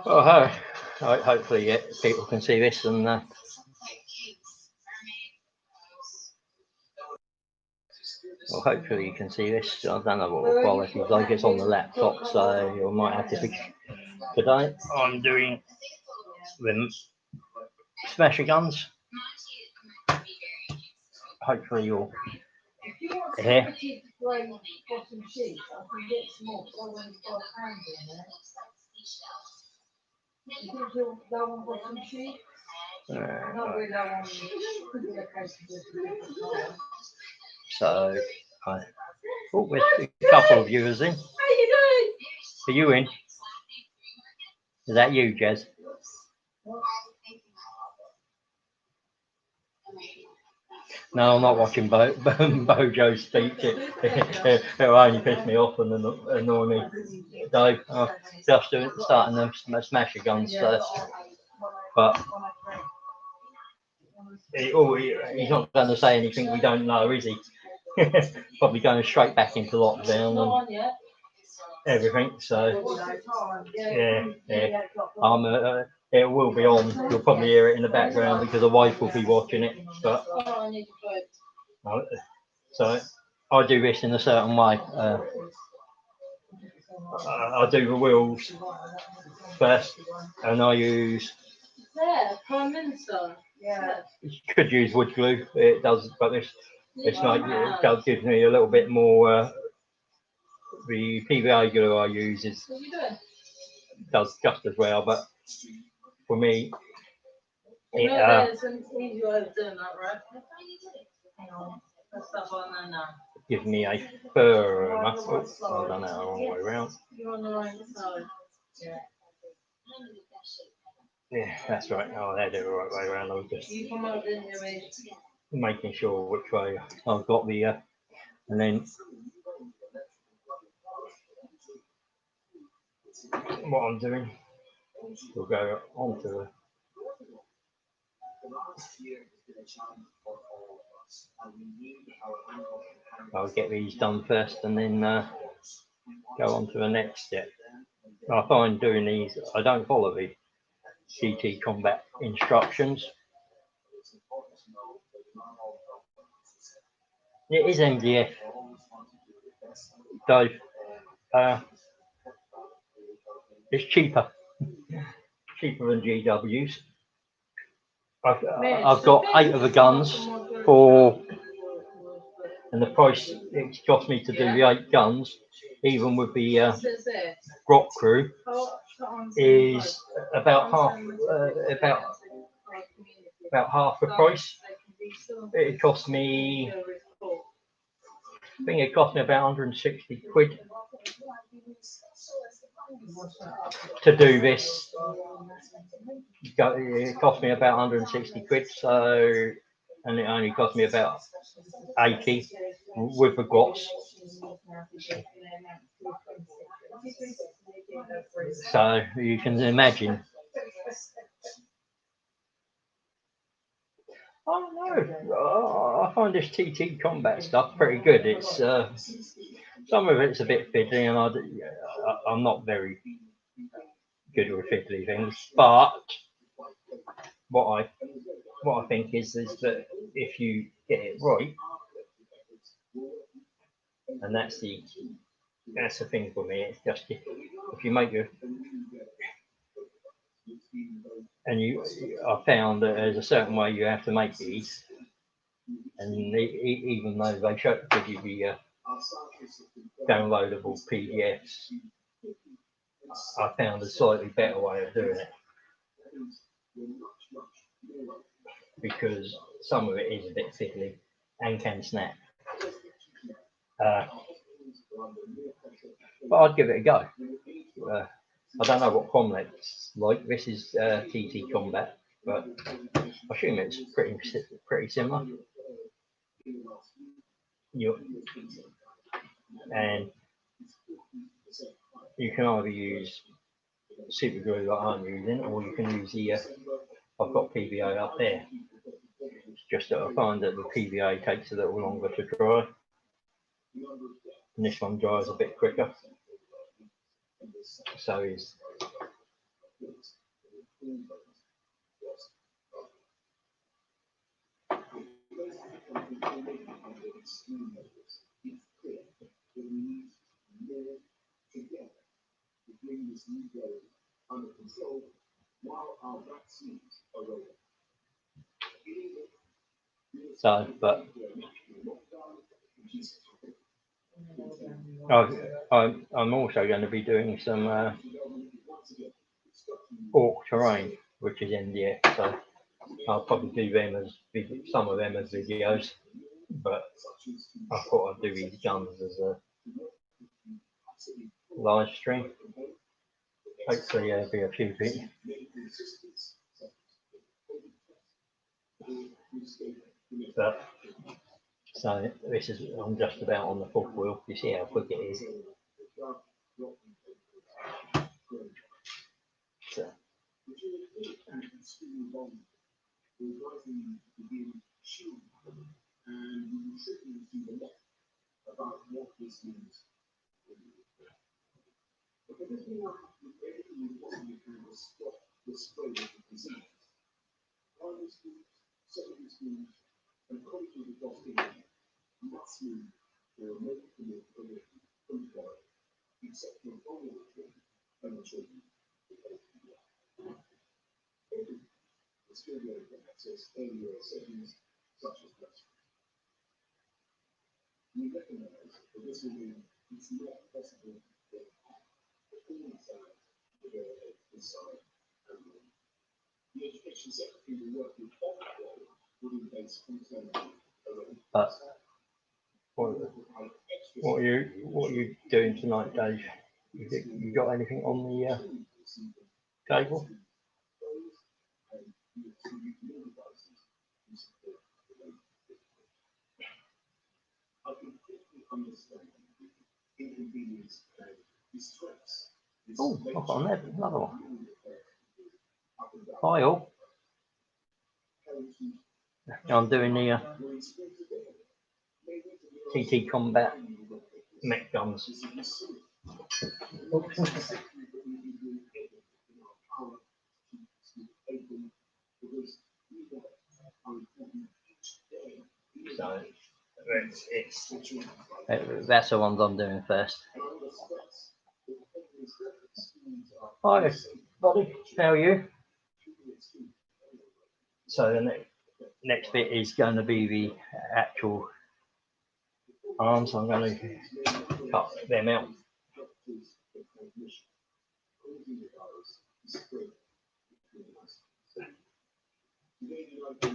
Oh, hopefully people can see this, and well, hopefully you can see this. I don't know what the quality is like. It's on the laptop, so you might have to be. Today I'm doing the smasher guns. Hopefully you'll hear. So, with a couple of viewers in. Are you in? Is that you, Jez? No, I'm not watching Bojo's speech. It'll only piss me off and annoy me. Dave, just starting the smasher guns first. But he's not going to say anything we don't know, is he? Probably going straight back into lockdown and everything. So yeah. It will be on. You'll probably hear it in the background because the wife will be watching it. But so I do this in a certain way. I do the wheels first, and I use. Prime Minister. Yeah. You could use wood glue. It does, but it's like it does give me a little bit more. The PVA glue I use does just as well, but for me, it gives me a firm. I've done that the wrong way around. You're on the right side. Yeah. Yeah, that's right. Oh, they do it the right way around. I was just making sure which way I've got the, and then what I'm doing, we'll go onto the. I'll get these done first, and then go on to the next step. I find doing these, I don't follow the CT combat instructions. It is MDF, Dave. It's cheaper than GWs. I've got 8 of the guns and the price it cost me to do the 8 guns, even with the grot crew, is about half the price. It cost me, I think it cost me about 160 quid to do this. It cost me about 160 quid, so, and it only cost me about 80 with the grots. So you can imagine. Oh no, I find this TT combat stuff pretty good. It's some of it's a bit fiddly, and I'm not very good with fiddly things. But what I think is that if you get it right, and that's the thing for me. It's just if you make your and I found that there's a certain way you have to make these, and even though they give you the downloadable PDFs, I found a slightly better way of doing it because some of it is a bit fiddly and can snap. But I'd give it a go. I don't know what Comlet's like. This is TT Combat, but I assume it's pretty similar. And you can either use super glue like I'm using, or you can use the. I've got PVA up there. It's just that I find that the PVA takes a little longer to dry. and this one dries a bit quicker. So is so, but I'm also going to be doing some orc terrain, which is in the air, so I'll probably do them as some of them as videos, but I thought I'd do these guns as a live stream. Hopefully there'll be a few people. But, so this is, I'm just about on the fourth wheel. You see how quick it is. So. But what are you doing tonight, Dave? You got anything on the table? Oh, I've got another one. Hi all. I'm doing the TT Combat mech guns. So that's the ones I'm doing first. Hi, buddy. How are you? So the next bit is going to be the actual arms. I'm going to cut them out.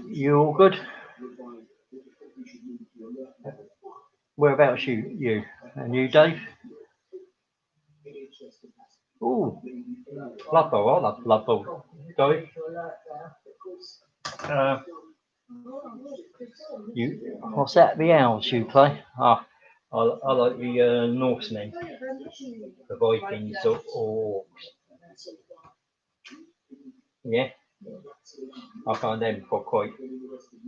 You all good? Whereabouts you? And you, Dave? Oh, Blood Bowl. I love Blood Bowl. Dave? What's that? The owls you play? Ah, I like the Norsemen, the Vikings or orcs. Yeah, I find them quite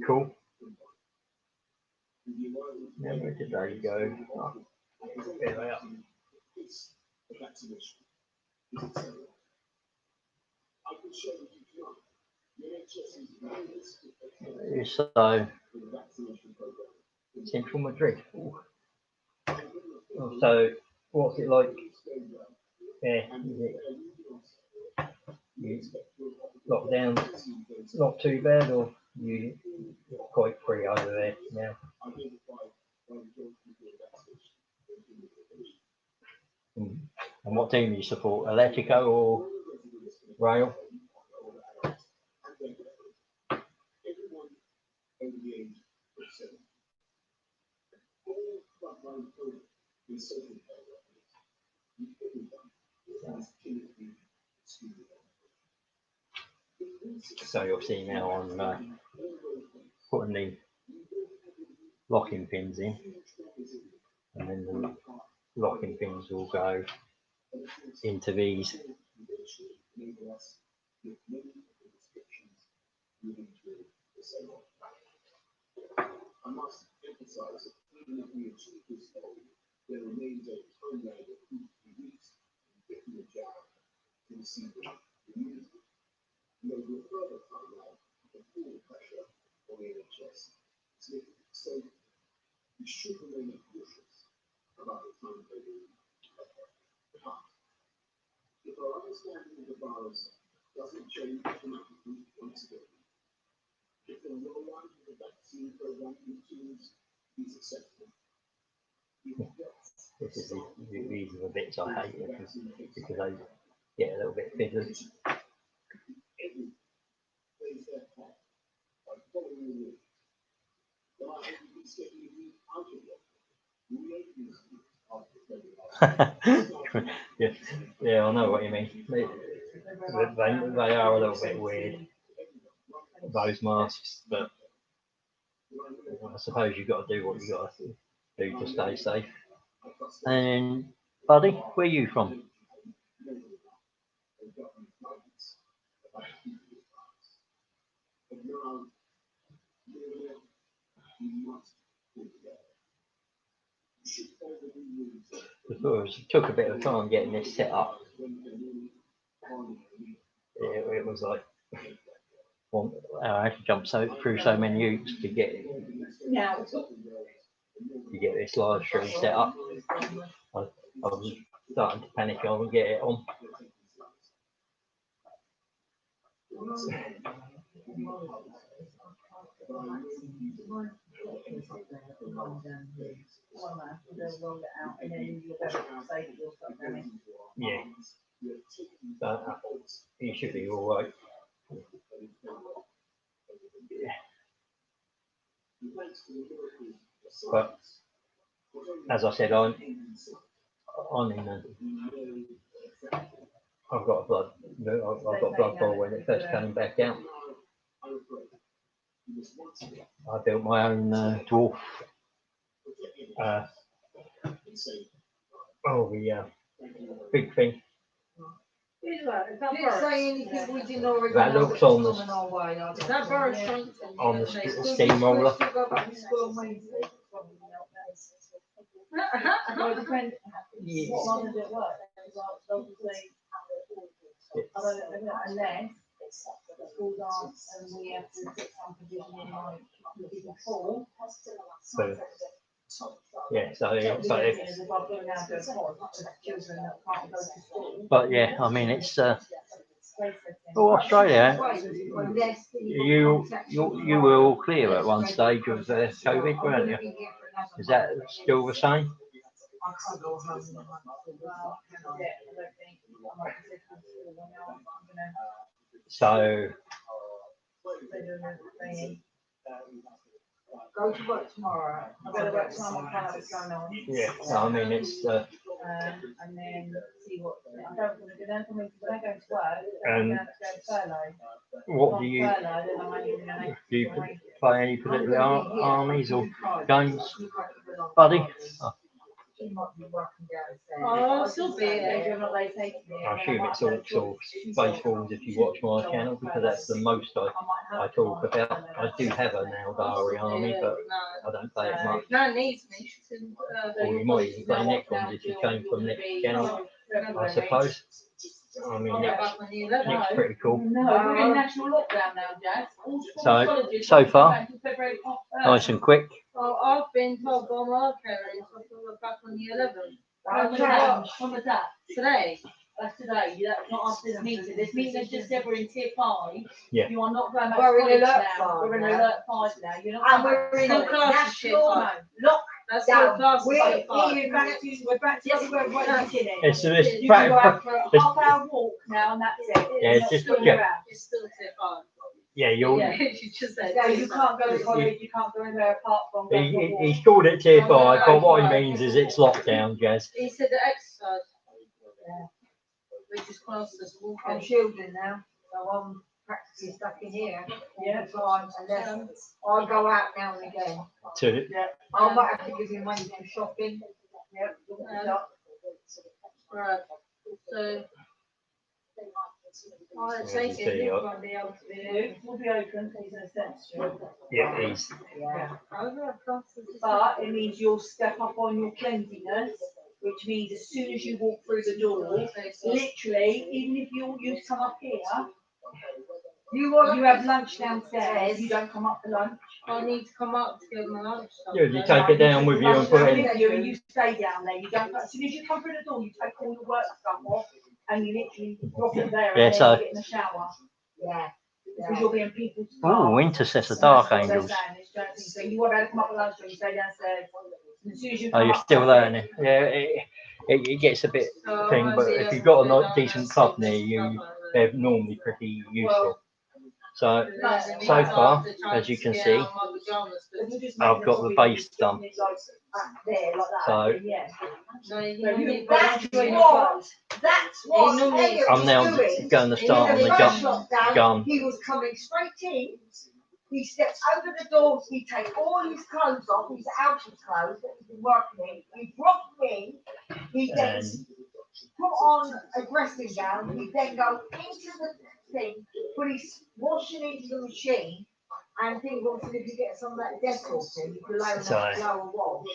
cool. Now, where did they go? Oh, there they are. So, Central Madrid. Ooh. So, what's it like? Yeah, lockdown, not too bad, or you're quite free over there now? And what team do you support? Atletico or Real? So you'll see now I'm putting the locking pins in, and then the locking pins will go into these. This is these are the bits I hate because they get a little bit fiddly. Yeah, yeah, I know what you mean. They are a little bit weird, those masks, but I suppose you've got to do what you got to do to stay safe. And buddy, where are you from? It took a bit of time getting this set up. It was like, well, I had to jump through so many hoops to get this live stream set up. I was starting to panic. I would get it on. Yeah, you should be all right. Yeah. But as I said, I'm in I've got blood boil when it first came back out. I built my own dwarf. Big thing. That looks on the steamroller. Yeah, but yeah, I mean it's Australia. You were all clear at one stage of COVID, weren't you? Is that still the same? So go to work tomorrow. I've got to work tomorrow. Find out what's going on. Yeah, I mean it's. And then see what I don't want to do. Then for me, when I go to work, I'm going to go furlough. What do you play any political armies or games, buddy? I'll still be here. I assume it's all sort of baseballs if you watch my channel because that's the most I talk about. I do have a Naildari army, but I don't play it much. Or you might even play Necrons if you came from Nick's channel, I suppose. I mean, Nick's pretty cool. No, we're in national lockdown now, Jazz. So far, nice and quick. Well, I've been told by my parents we're back on the 11th. When was that? Today. That's today. That's not after this meeting. This meeting is just ever in tier 5. Yeah. You are not going back to college now. We're in alert 5 now. You're not. And we're in national lockdown. That's still class. We're back to where we're working in. It's You go out for a half-hour walk now, and that's it. Yeah, It's just still yeah. around. It's still tier 5. Yeah, you're. Yeah, she just said. So you can't go to college. You can't go anywhere apart from. He's called it tier 5, but what he means is it's lockdown, Jazz. He said the exercise. Yeah. Which is close to school. I'm shielding now, so I'm practically stuck in here. Yeah, so I'll go out now and again. I might have to give you money for shopping. Yep. Right. So Oh, As take you it, see, Luke won't be able to be open. Will be open, he's an essential. yeah, he's Yeah. But But it means you'll step up on your cleanliness, which means as soon as you walk through the door, literally, even if you come up here, you have lunch downstairs, you don't come up for lunch. I need to come up to get my lunch stuff. yeah, you take it down with you and put it in. With you and you stay down there, you don't, as soon as you come through the door, you take all your work stuff off, and you literally drop it there Yeah, and so- then get in the shower. Yeah. Because you'll be in people's Oh, cars. intercessor That's dark what they're angels. saying, it's don't think so. You want to come up for lunch or you stay downstairs. And as soon as you Oh, come you're up, still that's it. learning. Yeah, it gets a bit So thing, I but see if us you've got a going not down decent there, club see near this you, stuff like that. they're normally pretty useful. So, Yeah, so me far, after trying as you to can get see, out of my pajamas, but If you just I've make got the coffee, base just done. get it like there, like that, So- then yeah. no, you So know, you- you that's got to what, that's what normally- Elliot I'm was now doing. going to start on In the the first gun. lockdown, he was coming straight in, he steps over the door, he takes all his clothes off, his outer clothes that he's been working in, he drops in, he then And put on a dressing gown, he then goes into the thing, put his washing into the machine, and think obviously if you get some of that Dettol thing, you can lay on So, that flour wash.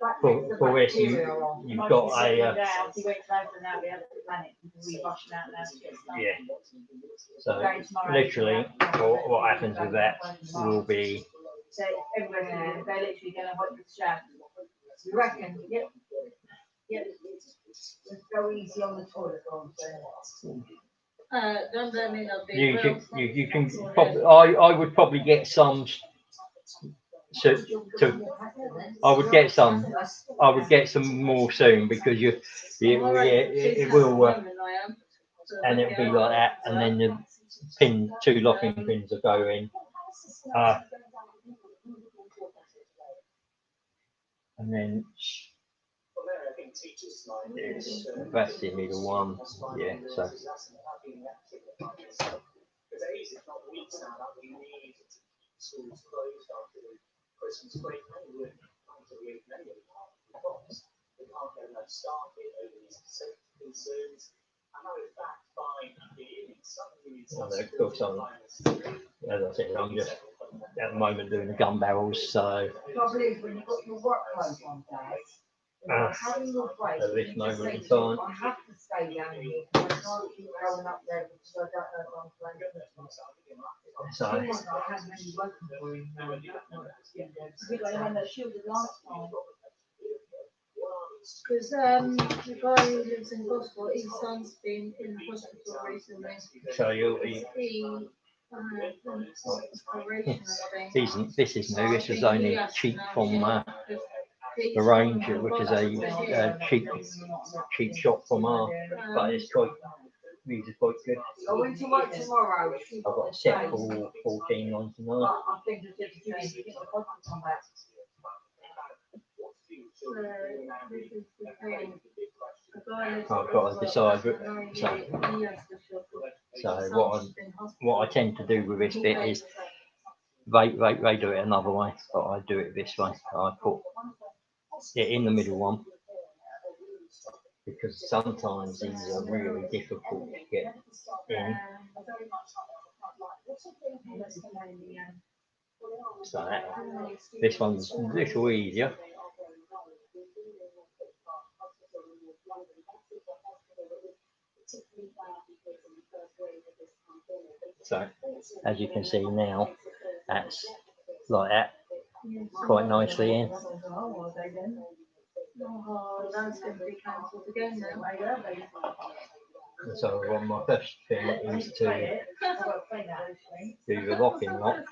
That for- takes the for this, bacteria off. you've Like got he's a, sitting uh, down, he went over now, we have to plan it, because we rushing out now to get stuff. yeah, so Going tomorrow, literally, so what happens with that will be, So everywhere, they're literally gonna wipe the shaft. You reckon? Yep. Yep. Just go easy on the toilet, go on, don't let me not be. you can probably, I would probably get some, I would get some more soon because it will, and it'll be like that, and then the two locking pins will go in. And then that's the middle one, yeah, so. Well, of course, as I said, I'm just at the moment doing the gun barrels, so. Probably is when you've got your work clothes on, Dad. Having your break, At this you just moment say in to them, time. I have to stay down here because I can't keep going up there because I don't know if I'm playing. So, He might not have many working for him now. Because I had that shielded last time. Because the guy who lives in Gosport, his son's been in hospital recently. so He an operation, I think. this is new, this was only cheap from the range, which is a cheap shop from but it's quite, these are quite good. Go into work tomorrow. I've got a set for $14.99. I think it's just you think the cost will come back. This is the thing. The guy lives I've in got to decide, Gosport, but- he has the shop. So His what son's been I tend to do with this bit is they do it another way, but I do it this way. I put it in the middle one because sometimes these are really difficult to get in. So this one's a little easier. So as you can see now, that's like that, quite nicely in. Oh, that's going to be cancelled again now. So my first thing is to do the locking nut.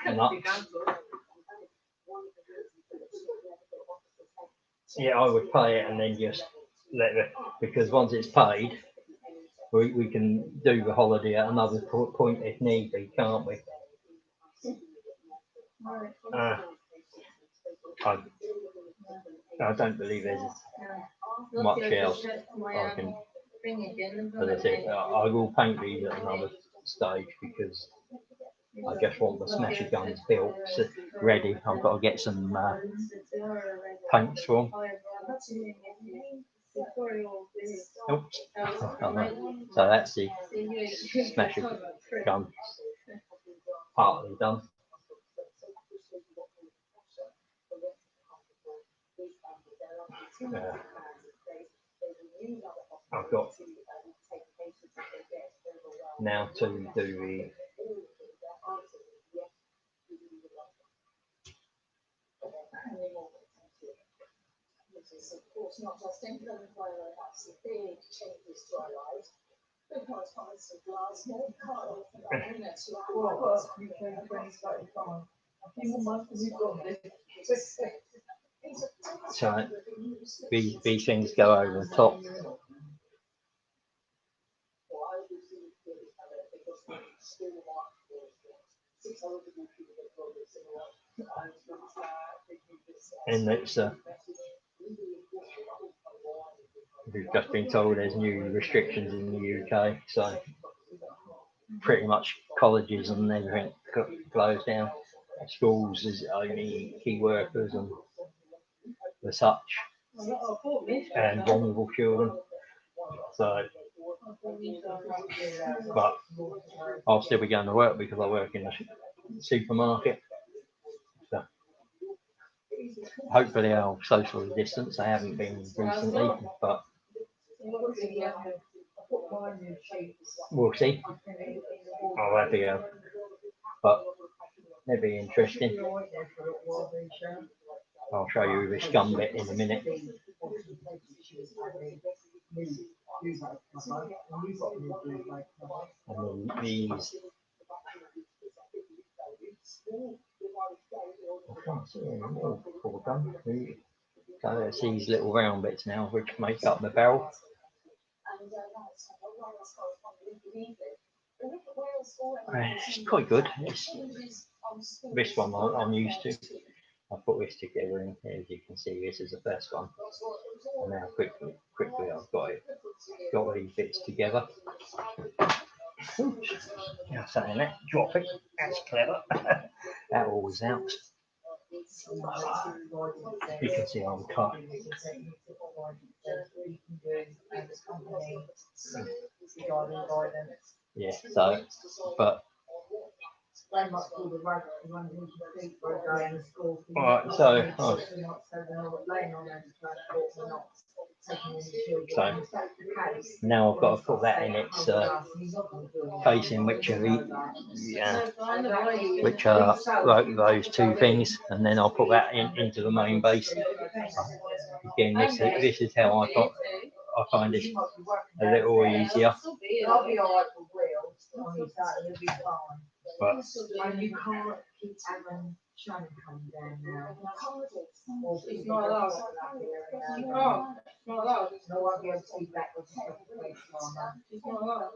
Yeah, I would pay it and then just let it, because once it's paid, we can do the holiday at another point if need be, can't we? I don't believe there's much else I can. As I said, I will paint these at another stage because I just want the smasher guns built, ready. I've got to get some paints for them. Oops. Oh, no. So that's the smashing gun partly done. I've got now to do the so these things go over the top. And it's we've just been told there's new restrictions in the UK, so pretty much colleges and everything closed down. Schools is only key workers and the such, and vulnerable children. So, but I'll still be going to work because I work in a supermarket. So hopefully I'll socially distance. I haven't been recently, but we'll see. I'll have to go, but it'll be interesting. I'll show you this gun bit in a minute. And then these. I can't see any more before done. So there's these little round bits now which make up the barrel. It's quite good. This one I'm used to. I put this together, and as you can see, this is the first one. And now quickly I've got these bits together. Oops. Now saying that, drop it. That's clever. That always helps. You can see I'm cut. Yeah, so, but alright, so now I've got to put that in its casing, which are like those two things, and then I'll put that into the main base. Again, this is how I find it a little easier. But you can't keep having Shannon come down now. It's not allowed. No, I won't be able to see back with the place on that. It's not allowed.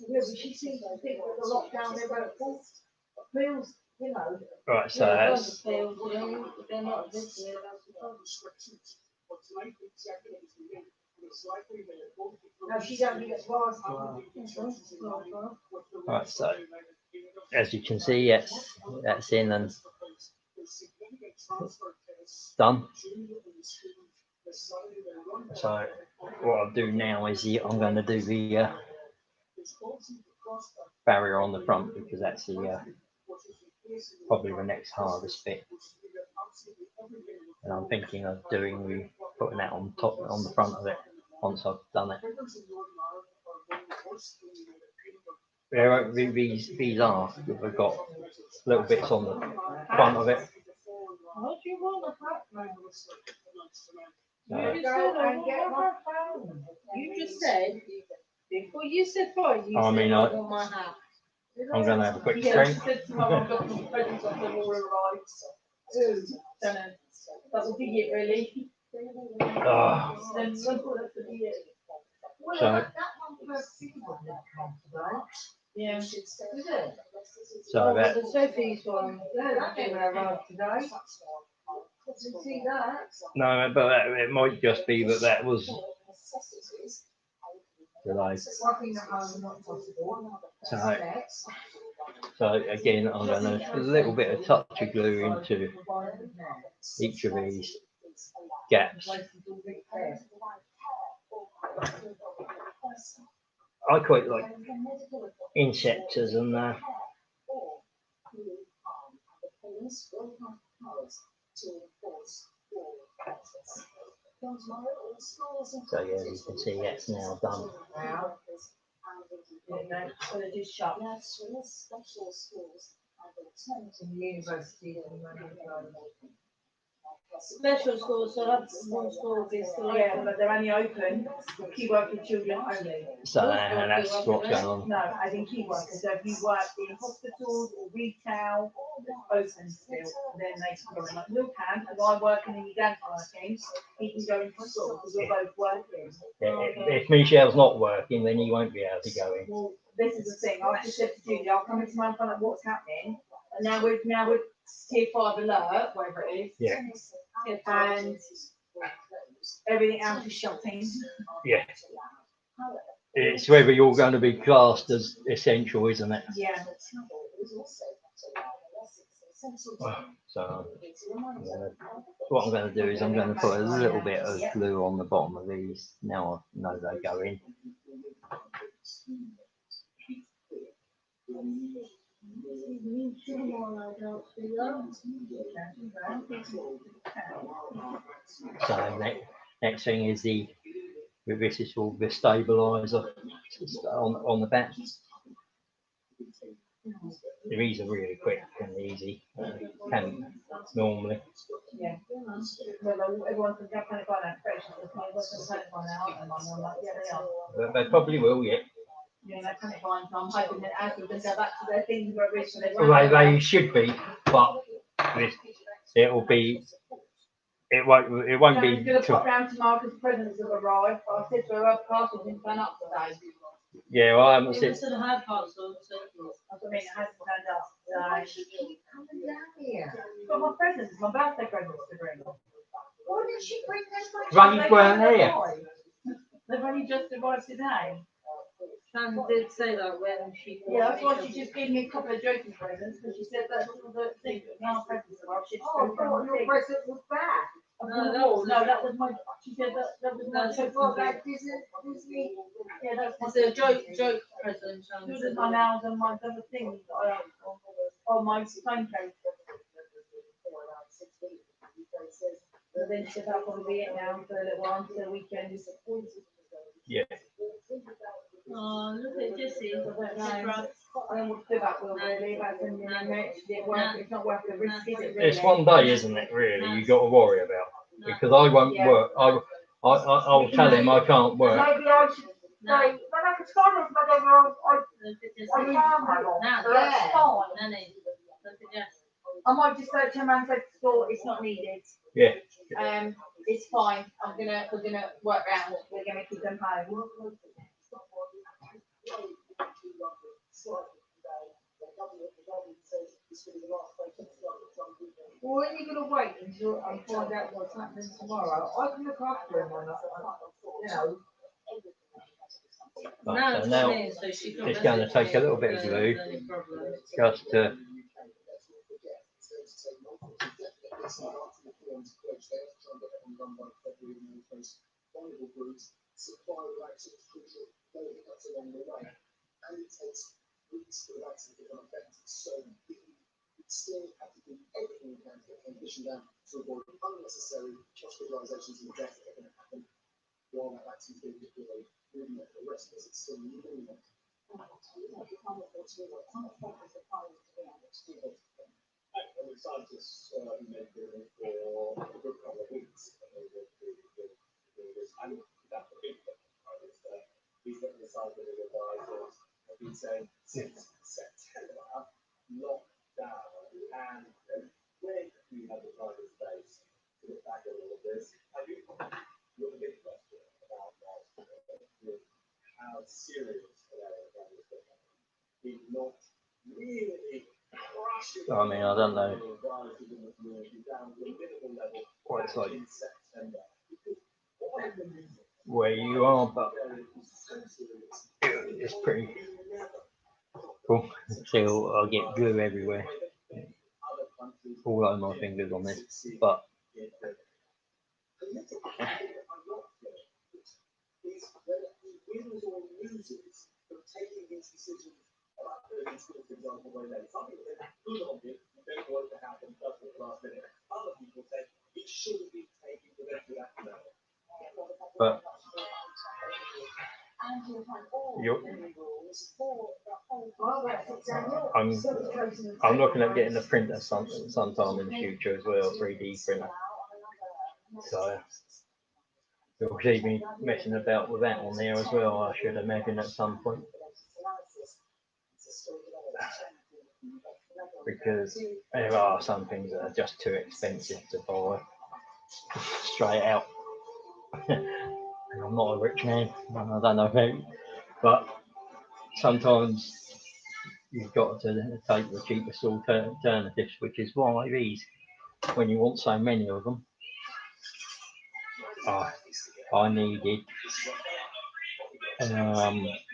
Yeah, but she seems to think that the lockdown they're about feels, you know. Right, so that's. They're not this year, that's the problem. No, she don't get past. Right, so as you can see, yes, that's in and done. So what I'll do now is I'm going to do the barrier on the front, because that's the probably the next hardest bit. And I'm thinking of putting that on top, on the front of it, once I've done it. These are, we've got little bits on the front of it. What do you want a hat, man? You just said, before you said fine, you said I want my hat. I'm going to have a quick drink. That will be it, really. So, yeah. So that's Sophie's one. Today. See that? No, but it might just be that was delayed. So again, I'm going to a little bit of touch of glue into each of these gaps. I quite like insectors and so yeah, you can see that's now done. So they just shut. In university. Special schools, so that's one school will be still Yeah, open. but they're only open for key worker children only. So and that's what's going on. No, as in key workers. So if you work in hospitals or retail, open still, then they can go in. Like Will can, and I working and your dad's working, he can go into school because we're both working. If Michelle's not working, then he won't be able to go in. Well, this is the thing. I've just said to Julie, I'll come into my and find out what's happening. And now we're tier 5 alert, whatever it is. Yeah. And everything else is shutting. Yeah. It's whether you're going to be classed as essential, isn't it? Yeah. So what I'm going to do is I'm going to put a little bit of glue on the bottom of these. Now I know they go in. So next thing is this is called the stabilizer on the back. These are really quick and easy. Can normally. Yeah. Well, everyone can jump on it by that pressure. Everyone's going to find out. And I'm like, yeah, they are. They probably will, yeah. Yeah, they can find. So I'm hoping that as we go back to their things where originally Well, they should be, but it'll be. It won't be. I'm going to pop round tomorrow because presents have arrived. But I said to her, her parcel didn't turn up today. Yeah, well, I haven't It seen. was in a hard parcel, so. I mean, it hasn't turned up. Why does she keep coming down here? I've got my presents, my birthday presents to bring. Why did she bring this much? Right, weren't here. They've only just arrived today. Sam did say that when she. Yeah, that's why she just gave me a couple of Josie's presents, because she said that's all the thing, but now presents arrived. She'd Oh, I thought your present was back. No, that was my, she said that was my. Well, that Disney. Yeah, that's my. It's a joke present. This is my nails and my other things that I have on my phone case. So then she said that'll probably be it now for a little while until the weekend. Yeah. Oh, look at Jessie. I don't know. I don't know what to do about Will really, about sending him out. It's not worth the risk, is it really? It's one day, isn't it? Really, you got to worry about because I won't work. I'll tell him I can't work. Maybe I should say, but I can start with whatever I can have on. Now, So that's Yeah. fine. Nanny, look at Jessie. I might just go to him and say to school, it's not needed. Yeah. It's fine. We're gonna work round. We're gonna keep them home. Well, when are you gonna wait until I find out what's happening tomorrow? I can look after him on that, you know. Right, so now it's going to take a little bit of glue just to. I mean, I don't know what it's like where you are, but it's pretty cool. So I'll get glue everywhere, all over my fingers on this, but But I'm looking at getting a printer sometime in the future as well, 3D printer. So you'll see me messing about with that on there as well, I should imagine at some point. Because there are some things that are just too expensive to buy straight out. I'm not a rich man, I don't know who, but sometimes you've got to take the cheapest alternatives, which is why these, when you want so many of them, I needed,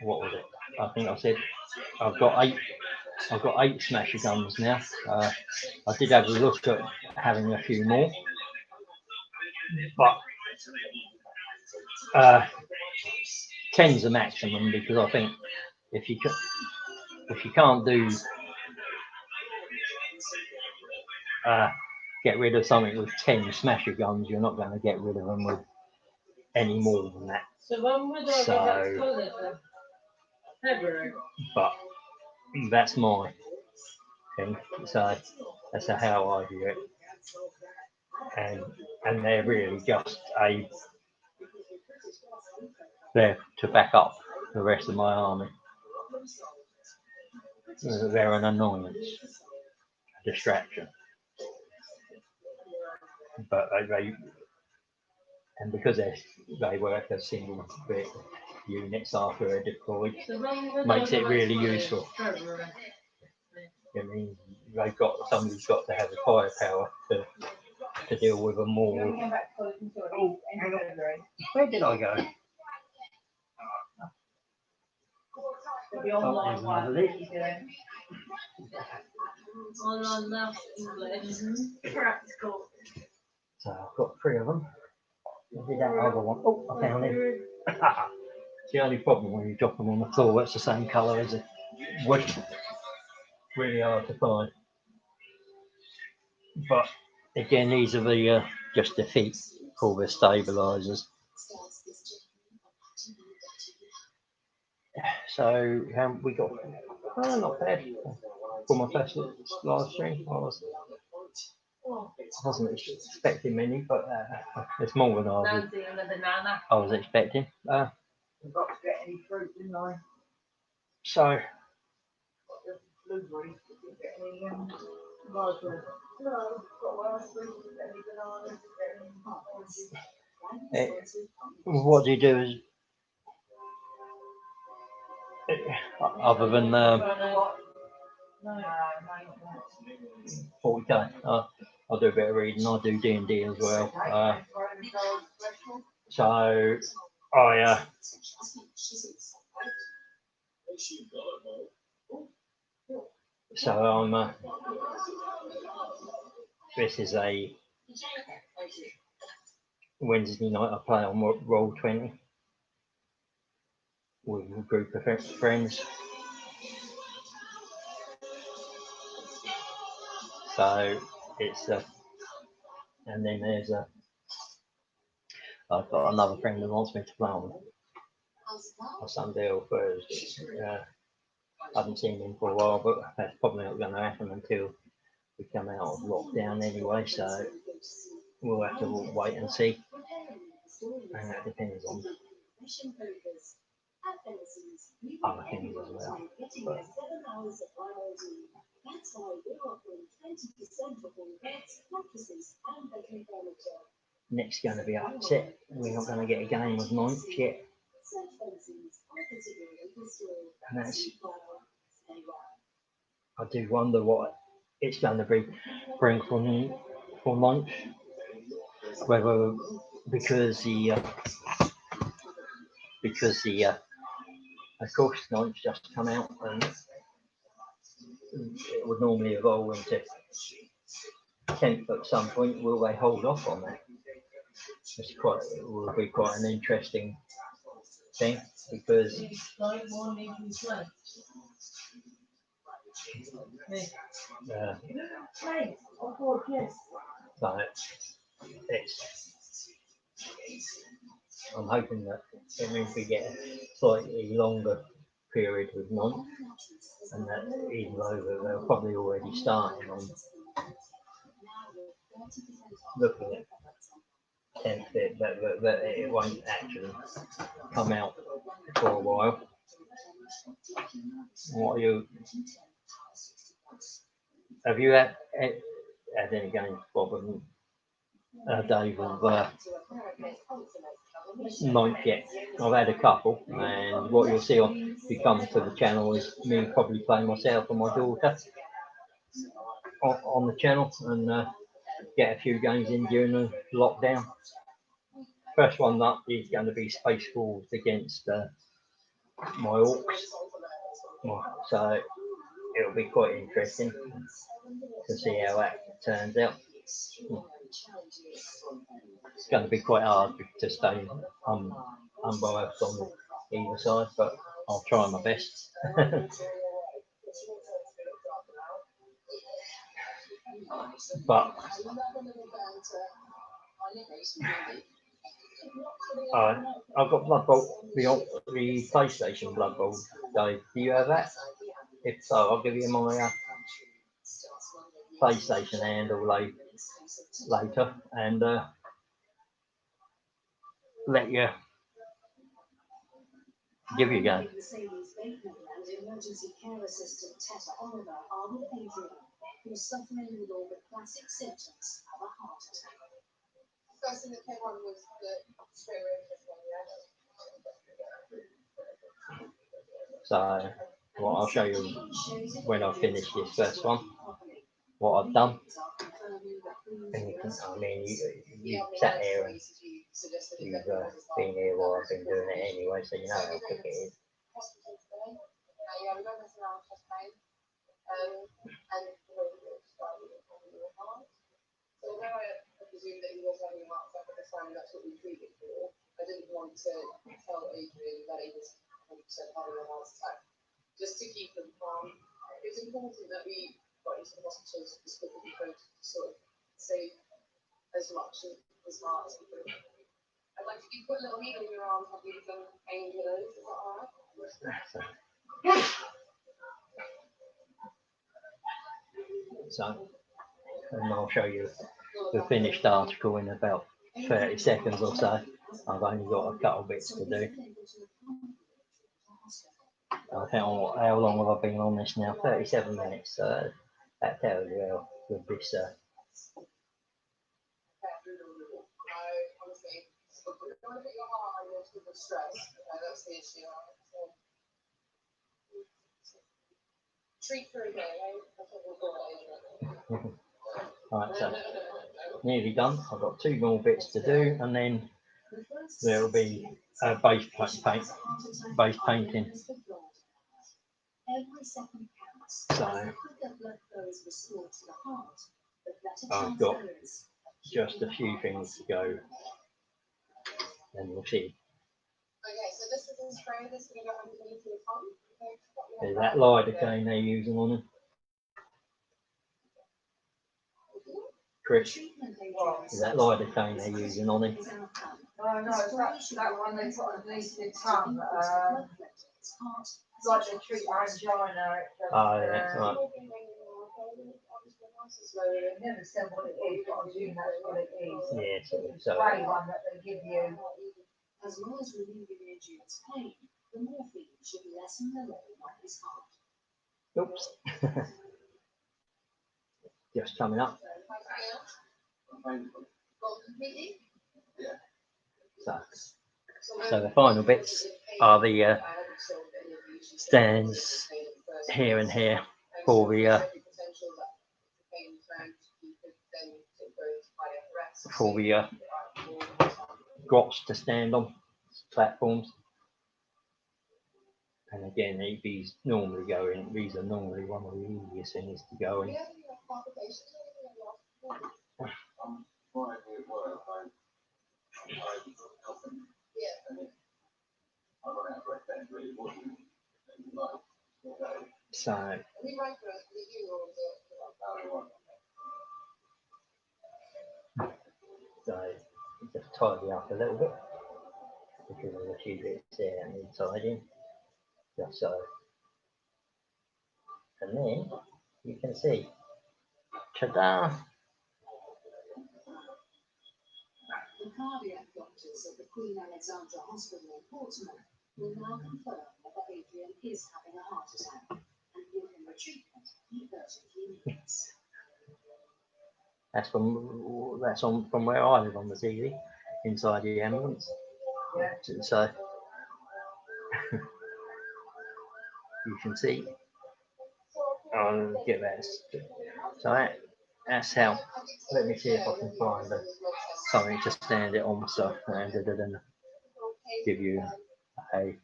what was it? I think I said I've got eight smasher guns now. I did have a look at having a few more, but 10's the maximum, because I think if you can't do get rid of something with 10 smasher guns, you're not going to get rid of them with any more than that. So when would I go back to college then? February. But that's my thing. So that's how I view it. And they're really just there to back up the rest of my army. They're an annoyance, a distraction. But and because they work as single bit units after they're deployed, makes it really useful. I mean, somebody's got to have the firepower to deal with them more. Oh, where did I go? Online English. Practical. So I've got 3 of them. I did that other one. Oh, I found it. It's the only problem when you drop them on the floor, it's the same colour as it wood. Really hard to find. But again, these are the just the feet called the stabilizers. So we got not bad for my first live stream. I wasn't expecting many, but it's more than I was expecting. Forgot to get any fruit, didn't I? So Blueberries, didn't get any raspberries. No, got raspberries, didn't get any bananas, didn't get any oranges. what do you do is other than 40k, I'll do a bit of reading. I do D&D as well. So I I'm this is a Wednesday night I play on Roll20 with a group of friends. So it's and then there's I've got another friend who wants me to play on Sunday or Thursday. I haven't seen him for a while, but that's probably not going to happen until we come out of lockdown anyway. So we'll have to wait and see. And that depends on other things as well. But Nick's going to be upset. We're not going to get a game of ninth yet. And that's, I do wonder what it's going to bring for lunch. Whether because the of course lunch just come out and it would normally evolve into 10th at some point. Will they hold off on that? It will be quite an interesting thing. because so it's, I'm hoping that it means we get a slightly longer period with months, and that even though they're probably already starting on looking at 10th, that it won't actually come out for a while. What are you? Have you had any games, Bob and Dave, of ninth yet? I've had a couple, and what you'll see on if you come to the channel is me probably playing myself and my daughter on the channel, and get a few games in during the lockdown. First one up is going to be Space Wolves against my Orcs, so it'll be quite interesting to see how that turns out. It's going to be quite hard to stay unbiased on either side, but I'll try my best. But I've got Blood Bowl, the PlayStation Blood Bowl. Dave, do you have that? If so, I'll give you my PlayStation handle later, and let you give you a go. Who's suffering with all the classic symptoms of a heart attack. First thing that came on was the so, well, I'll show you when I finish this first one, what I've done. And you can, I mean, you sat here and you've been here while I've been doing it anyway, so you know how quick it is. So although I presume that he was having a heart attack at the time, that's what we treated for, I didn't want to tell Adrian that he was 100% having a heart attack, just to keep them calm. It was important that we got into the hospital as quickly as we could to sort of save as much of his heart as we could. I'd like to you put a little needle in your arm, have you done painkillers? Is that alright? So, and I'll show you the finished article in about 30 seconds or so. I've only got a couple bits to do. How long have I been on this now? 37 minutes. So that tells you how good this. Treat for a day, Right, so nearly done. I've got 2 more bits to do, and then there'll be base painting. So I've got just a few things to go, and we'll see. Okay, so this is the spray that's going to go underneath the pump. There's that lidocaine they're using on them. Chris, is that lidocaine they're using on it? No, it's that one they put underneath the tongue. Like they treat angina. Oh, yeah, right. They never said what it is, but I assume that's what it is. Yeah, The spray one that they give you. As well as relieving Adrian's pain, the morphine should lessen the load on his heart. Oops. Just coming up. So the final bits are the stands here and here for the grots to stand on, platforms. And again, these are normally one of the easiest things to go in. So just tidy up a little bit because there's a few bits there that need tidying, just so. And then you can see, ta-da! The cardiac doctors at the Queen Alexandra Hospital in Portsmouth will now confirm that Adrian is having a heart attack and give him the treatment he urgently needs. That's from where I live on the TV, inside the ambulance. So you can see. I'll get that. So that's how. Let me see if I can find something to stand it on, so and give you a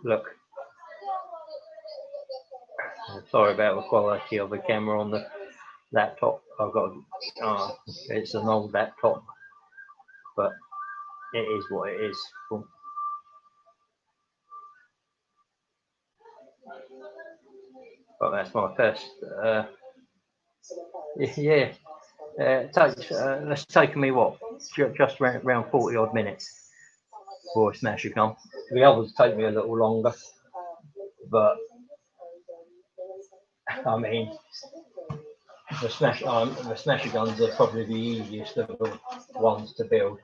look. Sorry about the quality of the camera on the laptop. I've got it's an old laptop, but it is what it is. But that's my first. Yeah, it's taken me what, just around 40 odd minutes for a smash of gun. The others take me a little longer, but I mean, the smasher guns are probably the easiest of the ones to build.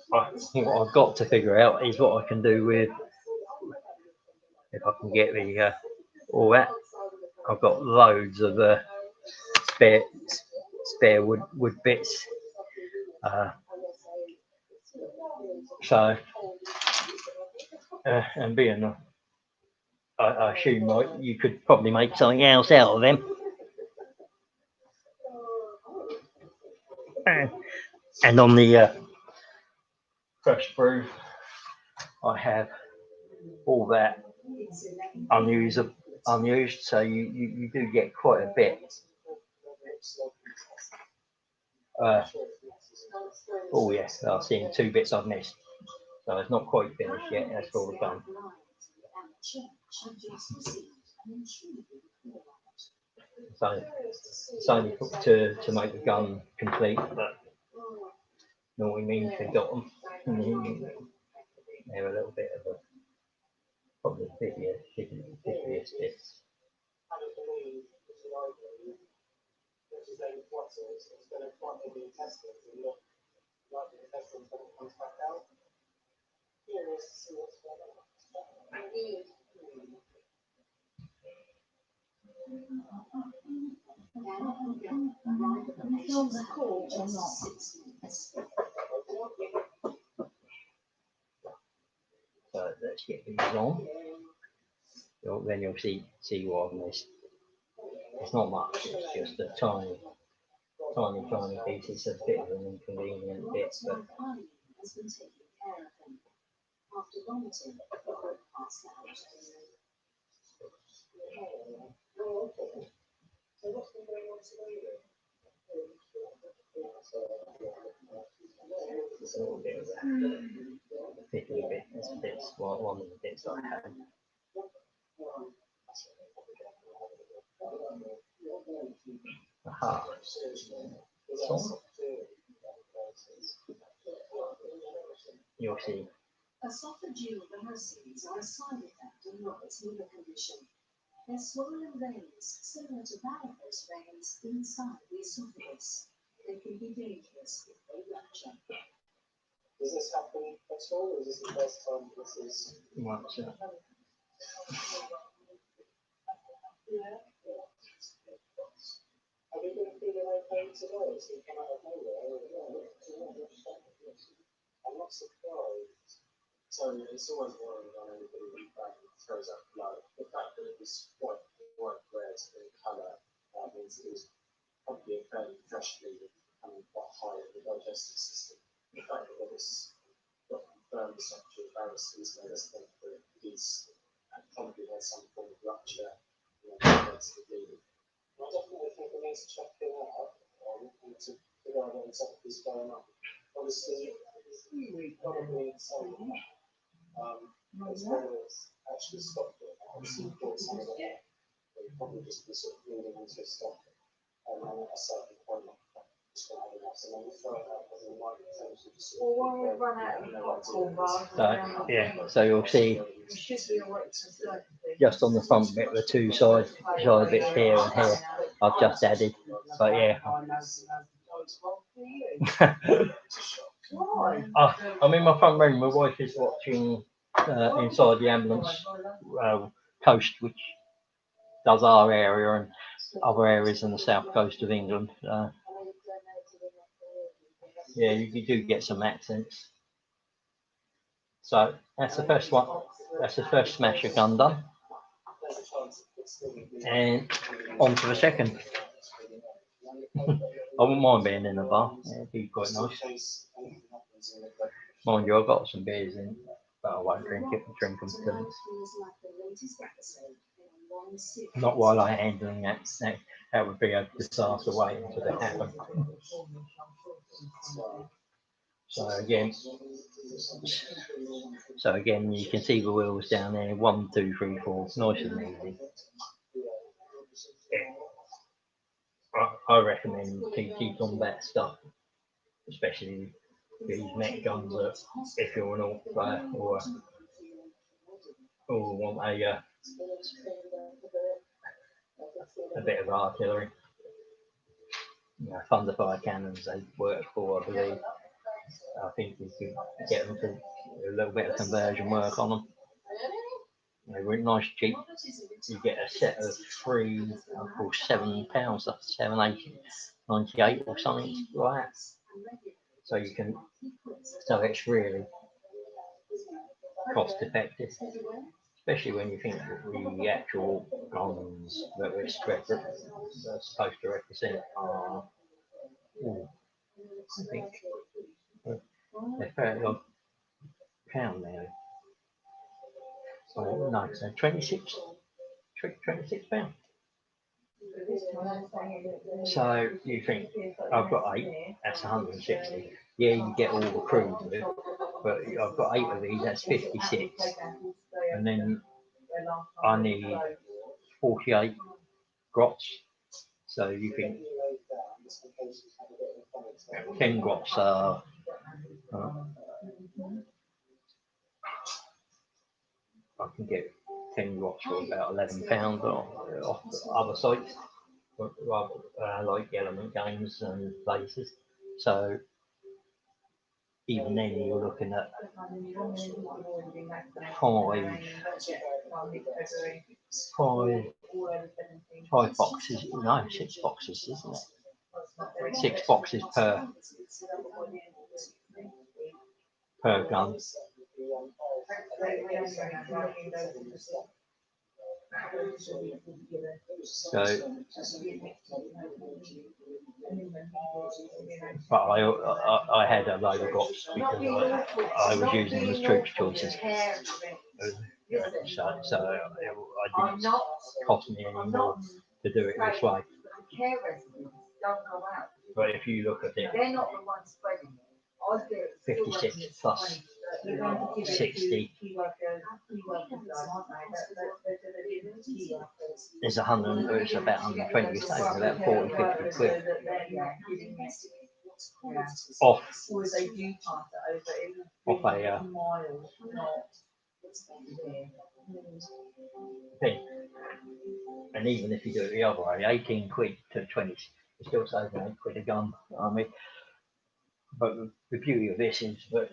What I've got to figure out is what I can do with, if I can get the all that. I've got loads of spare wood bits. So and being I assume you could probably make something else out of them. And on the fresh brew, I have all that unused, so you do get quite a bit. Oh yes, I've seen 2 bits I've missed, so it's not quite finished yet. That's all done. So it's only to make the gun complete, but you know what I mean, if you've got them, they're a little bit of a probably fiddliest bits. So let's get these on. Then you'll see what I've missed. It's not much, it's just a tiny piece. It's a bit of an inconvenient bit, but after vomiting, passed out. So what's been going on today? it's a little bit of a fiddly bit. That's one of the bits I had. Aha. So, you'll see. Esophageal varices are a side effect of Robert's liver condition. They're swollen veins similar to varicose veins inside the esophagus. They can be dangerous if they rupture. Does this happen at all, or is this the first time this is? Once, Have you been feeling okay today? So you come out of nowhere. I'm not surprised. So it's always worrying on anybody who throws up blood. The fact that it was quite red in colour means it was probably a fairly fresh bleed and quite high in the digestive system. The fact that it's got confirmed esophageal varices made us think that he's probably had some form of rupture related to the bleeding. I definitely think we need to check it out and to figure out what exactly is going on. Obviously, Probably in some as well as actually stopped it. Obviously, bought some of it. They probably just be sort of leading into stock and then at a certain point, just going to have enough. So then you throw it out and you might potentially just Or when we run out of popcorn bars. So yeah, so you'll see You should be awake for certain things. just on the front bit, the two side bits here and here, I've just added. But yeah, Why? I'm in my front room. My wife is watching inside the ambulance coast, which does our area and other areas in the south coast of England. Yeah, you do get some accents. So that's the first one. That's the first smasher gun done. And on to the second. I wouldn't mind being in the bar. Yeah, it'd be quite nice. Mind you, I've got some beers in, but I won't drink them till not while I'm handling that. That would be a disaster waiting until it happen. So again, you can see the wheels down there. 1, 2, 3, 4. Nice and easy. I recommend TT combat stuff, especially these net guns. That if you're an alt player or want a bit of artillery, thunderfire cannons they work for, I believe. I think you could get them to do a little bit of conversion work on them. They were nice cheap. You get a set of 3 for £7, that's £7.98 or something like that. So it's really cost effective, especially when you think that the actual guns that they're supposed to represent are, I think, they're fairly odd pound now. So no, so £26. So you think I've got 8, that's 160. Yeah, you get all the crews with it, but I've got 8 of these, that's 56. And then I need 48 grots. So you think 10 grots are I can get 10 grots for about £11 off other sites, like Element Games and places. So even then you're looking at 5 boxes, no, 6 boxes, isn't it? 6 boxes per gun. So, but I had a load of grots because I was using them as troops choices. So I didn't cost me any more to do it this way. But if you look at it, 56 plus 60 is 100. It's about 120. You're saving about 40, 50 quid off a thing. And even if you do it the other way, 18 quid to 20, you're still saving 8 quid a gun. I mean, but the beauty of this is that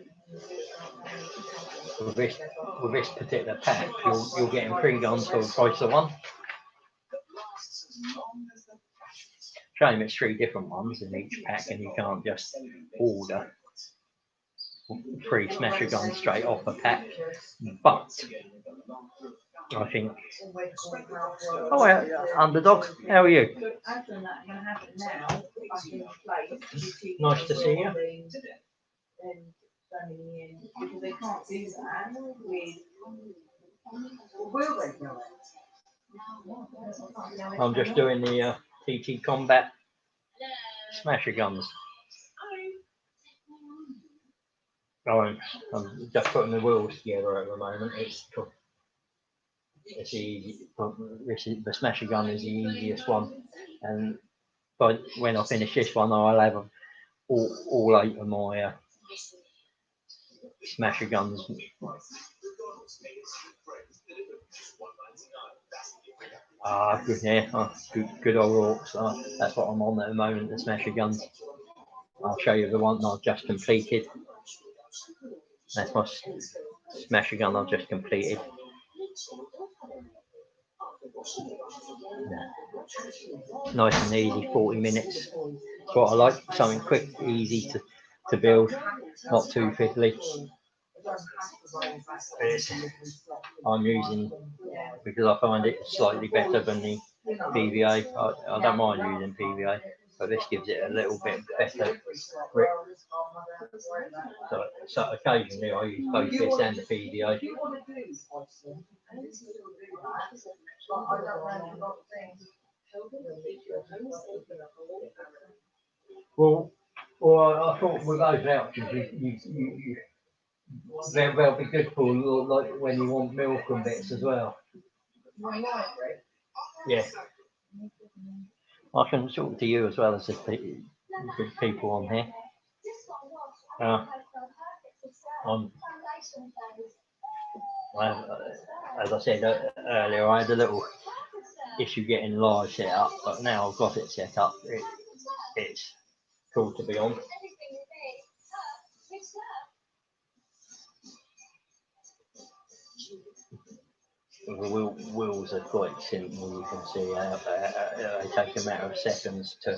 with this particular pack, you're getting 3 guns for the price of 1. Shame it's 3 different ones in each pack, and you can't just order 3 smasher guns straight off a pack. But I think. Oh, yeah, Underdog, how are you? Nice to see you. Because they can't do that will they do it? I'm just doing the TT Combat smasher guns. I'm just putting the wheels together at the moment. It's easy. The smasher gun is the easiest one, and but when I finish this one, I'll have all 8 of my smasher guns. Good, yeah, good old orcs. That's what I'm on at the moment, the smasher guns. I'll show you the one I've just completed. That's my smasher gun I've just completed. Yeah. Nice and easy, 40 minutes. That's what I like, something quick, easy to build, not too fiddly. I'm using, because I find it slightly better than the PVA. I don't mind using PVA, but this gives it a little bit better grip. So occasionally I use both this and the PVA. Well, I thought with those vouchers, they'll be good for like when you want milk and bits as well. Yeah. I can talk to you as well as the people on here. As I said earlier, I had a little issue getting live set up, but now I've got it set up. It's cool to be on. The wheels are quite simple, you can see. They take a matter of seconds to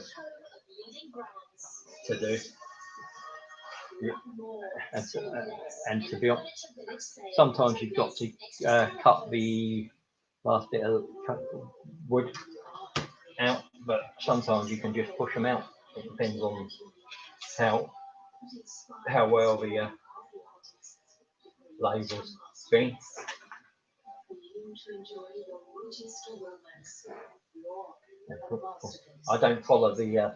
do. And to be honest, sometimes you've got to cut the last bit of wood out, but sometimes you can just push them out. It depends on how well the lasers spin. I don't follow the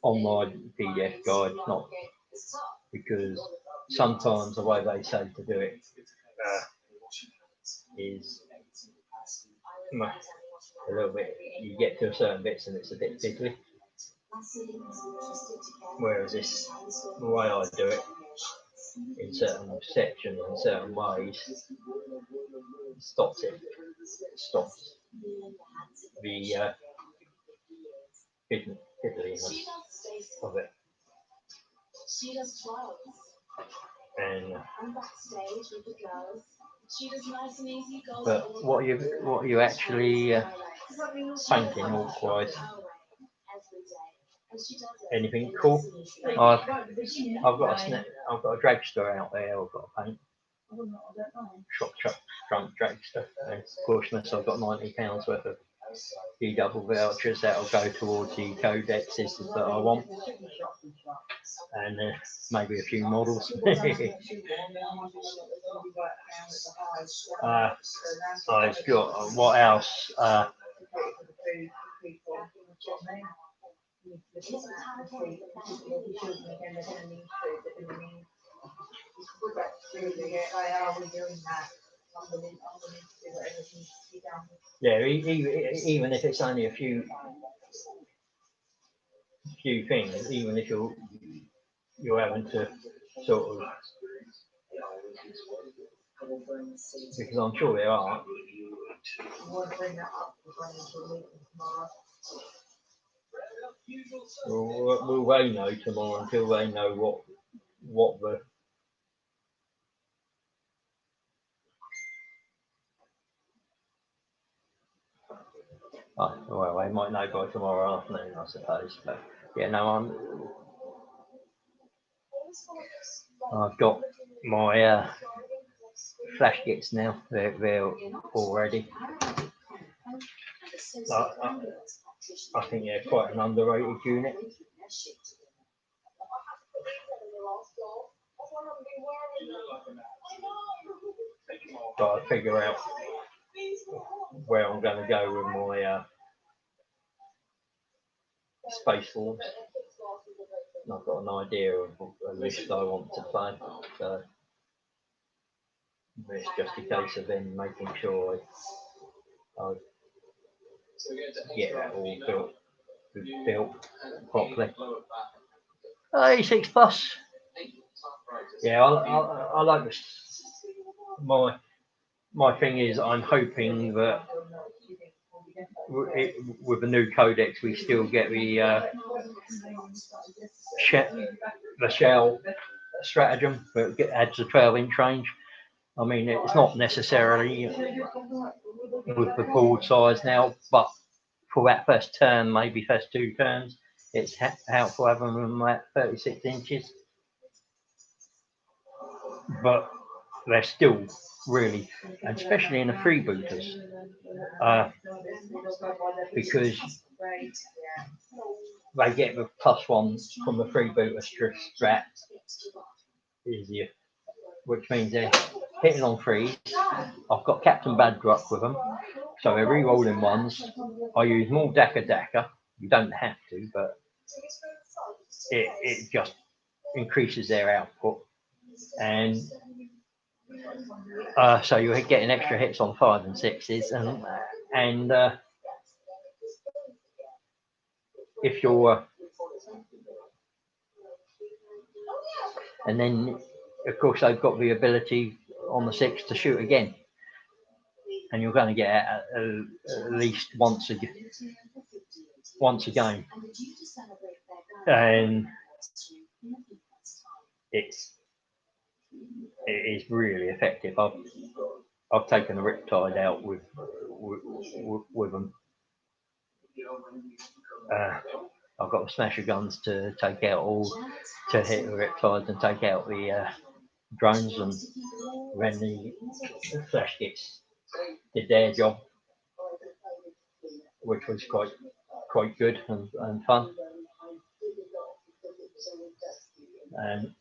online PDF guide, not because sometimes the way they say to do it is a little bit. You get to a certain bits and it's a bit fiddly. Whereas this, the way I do it, in certain sections, in certain ways, stops the fiddliness of it. And but what are you actually painting orc-wise? Anything cool? I've got a dragster out there. I've got to paint. Shop trunk dragster. And for Christmas, I've got £90 worth of double vouchers that'll go towards the codexes that I want, and maybe a few models. I've got what else? Yeah, even if it's only a few things, even if you're having to sort of, because I'm sure there are. Will they know tomorrow until they know what the well, they might know by tomorrow afternoon, I suppose. But yeah, no, I've got my flash kits now. They're all ready. I think they're quite an underrated unit. But I figure out where I'm going to go with my space forms. I've got an idea of a list I want to play. So it's just a case of then making sure I get that all built properly. 86 plus. Yeah, I like this. My thing is, I'm hoping that with the new codex, we still get the shell stratagem, but it adds a 12-inch range. I mean, it's not necessarily with the board size now, but for that first turn, maybe first 2 turns, it's helpful having them at 36 inches. But they're still really, and especially in the freebooters, because they get the +1 from the freebooter strat easier, which means they're hitting on 3s. I've got Captain Badrock with them, so they're re-rolling 1s. I use more Daka. You don't have to, but it just increases their output. And so you're getting extra hits on 5 and 6s, and if you're and then of course they've got the ability on the 6 to shoot again, and you're going to get at least once a game, and it is really effective. I've taken the Riptide out with them. I've got the Smasher guns to take out to hit the Riptides and take out the drones, and when the Flash did their job, which was quite good and fun. And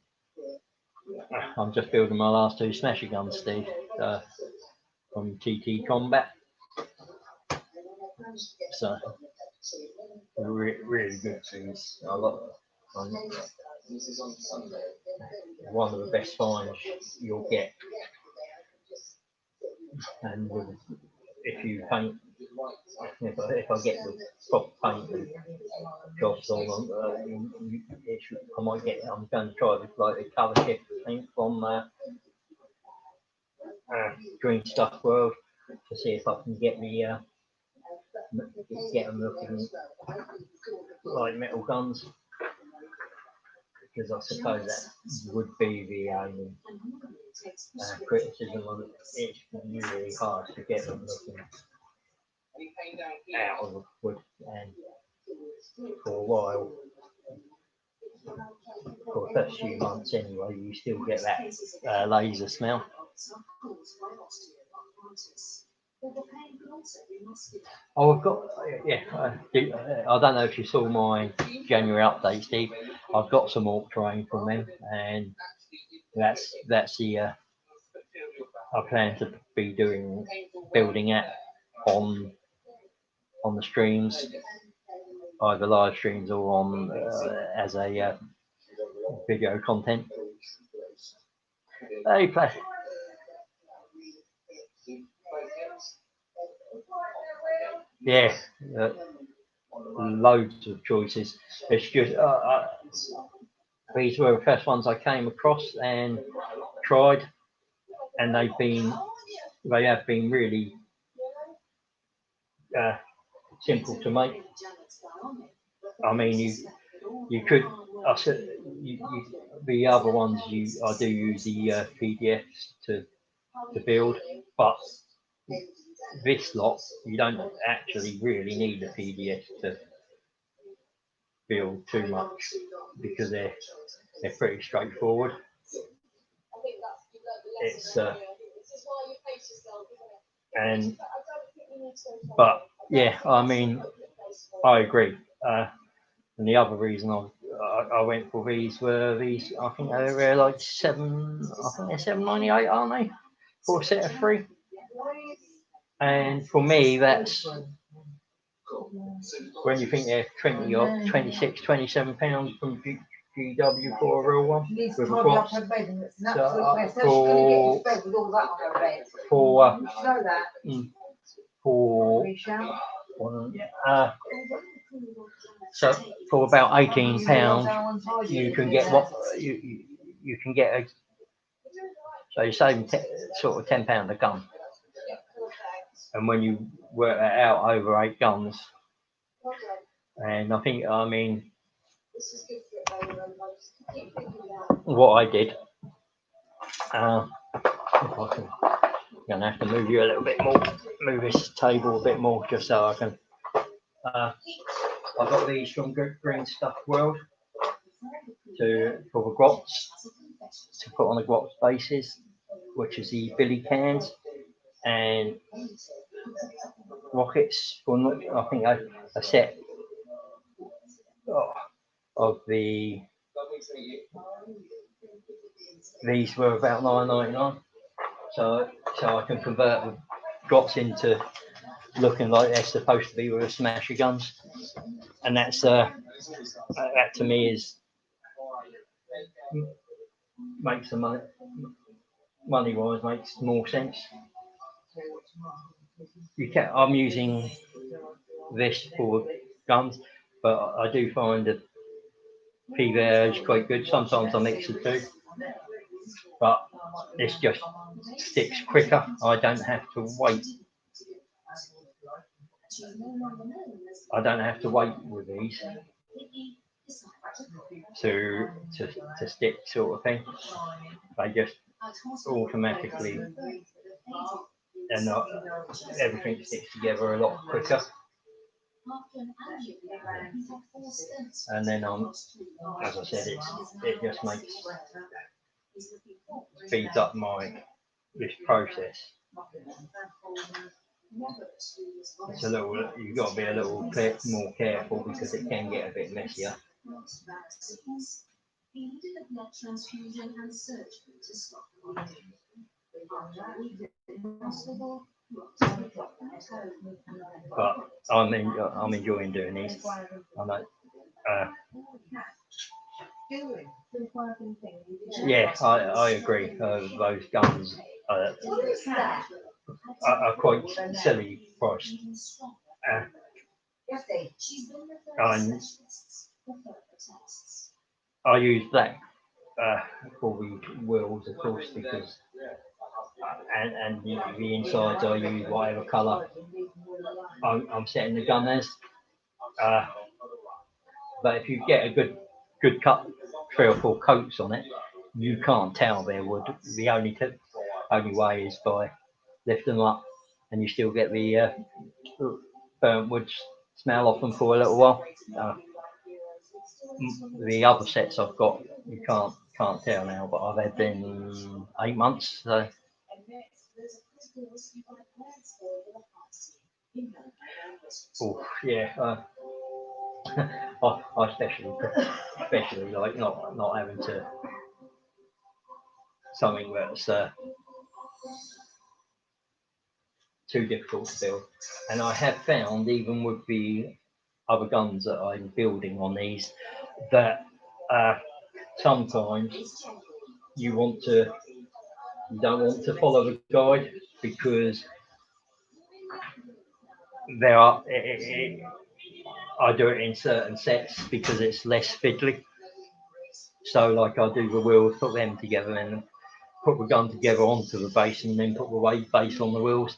I'm just building my last 2 Smasher guns, Steve, from TT Combat. So really good things. I love one of the best finds you'll get, and if you paint, if I get the proper paint and jobs on, I might get. I'm going to try with like a colour shift paint from Green Stuff World to see if I can get them looking like metal guns, because I suppose that would be the only criticism of it. It's really hard to get them looking out of the wood, and for a while, for the first few months anyway, you still get that laser smell. Oh, I've got, I don't know if you saw my January update, Steve. I've got some Orc terrain from them, and that's the I plan to be building at on the streams, either live streams or on as a video content. Hey, play. Yeah, loads of choices. It's just these were the first ones I came across and tried, and they have been really simple to make. I mean, you could. The other ones I do use the PDFs to build, but this lot you don't actually really need a PDF to build too much, because they're pretty straightforward. It's but yeah, I mean, I agree. And the other reason I went for these were these. I think they were like they're $7.98, aren't they, for a set of 3? And for me, that's when you think they're 26, £27 from GW for a real one Needs with to a tidy up box. her bed and it's an So, absolute mess. How's she gonna get into bed with all that on her bed? For You know that? for Risha? so for about £18 you can get what you can get a, so you're saving sort of £10 a gun, and when you work that out over 8 guns, and I mean what I did, if I can, I'm gonna have to move you a little bit more, move this table a bit more just so I can. I got these from Green Stuff World for the grots, to put on the grot bases, which is the billy cans and rockets. For I think a set of these were about £9.99. So I can convert the grots into looking like they're supposed to be with the smasher guns, and that's that to me is makes the money wise makes more sense. I'm using this for guns, but I do find that PVR is quite good. Sometimes I mix the two, but this just sticks quicker. I don't have to wait. I don't have to wait with these to stick, sort of thing. They just automatically, and everything sticks together a lot quicker. And then as I said, it just speeds up this process. It's you've got to be a little bit more careful because it can get a bit messier. But I'm enjoying doing these. I know. Yeah, I agree. Those guns are quite silly priced. And I use black for the wheels, of course, because and the insides I use whatever colour I'm setting the gun as. But if you get a good cut, 3 or 4 coats on it, you can't tell they're wood. The only way is by lifting them up, and you still get the burnt wood smell off them for a little while. The other sets I've got, you can't tell now, but I've had them 8 months. So. Oh yeah. I especially like not having to something that's too difficult to build. And I have found, even with the other guns that I'm building on these, that sometimes you don't want to follow the guide, because I do it in certain sets because it's less fiddly. So like I do the wheels, put them together, and put the gun together onto the base, and then put the weight base on the wheels.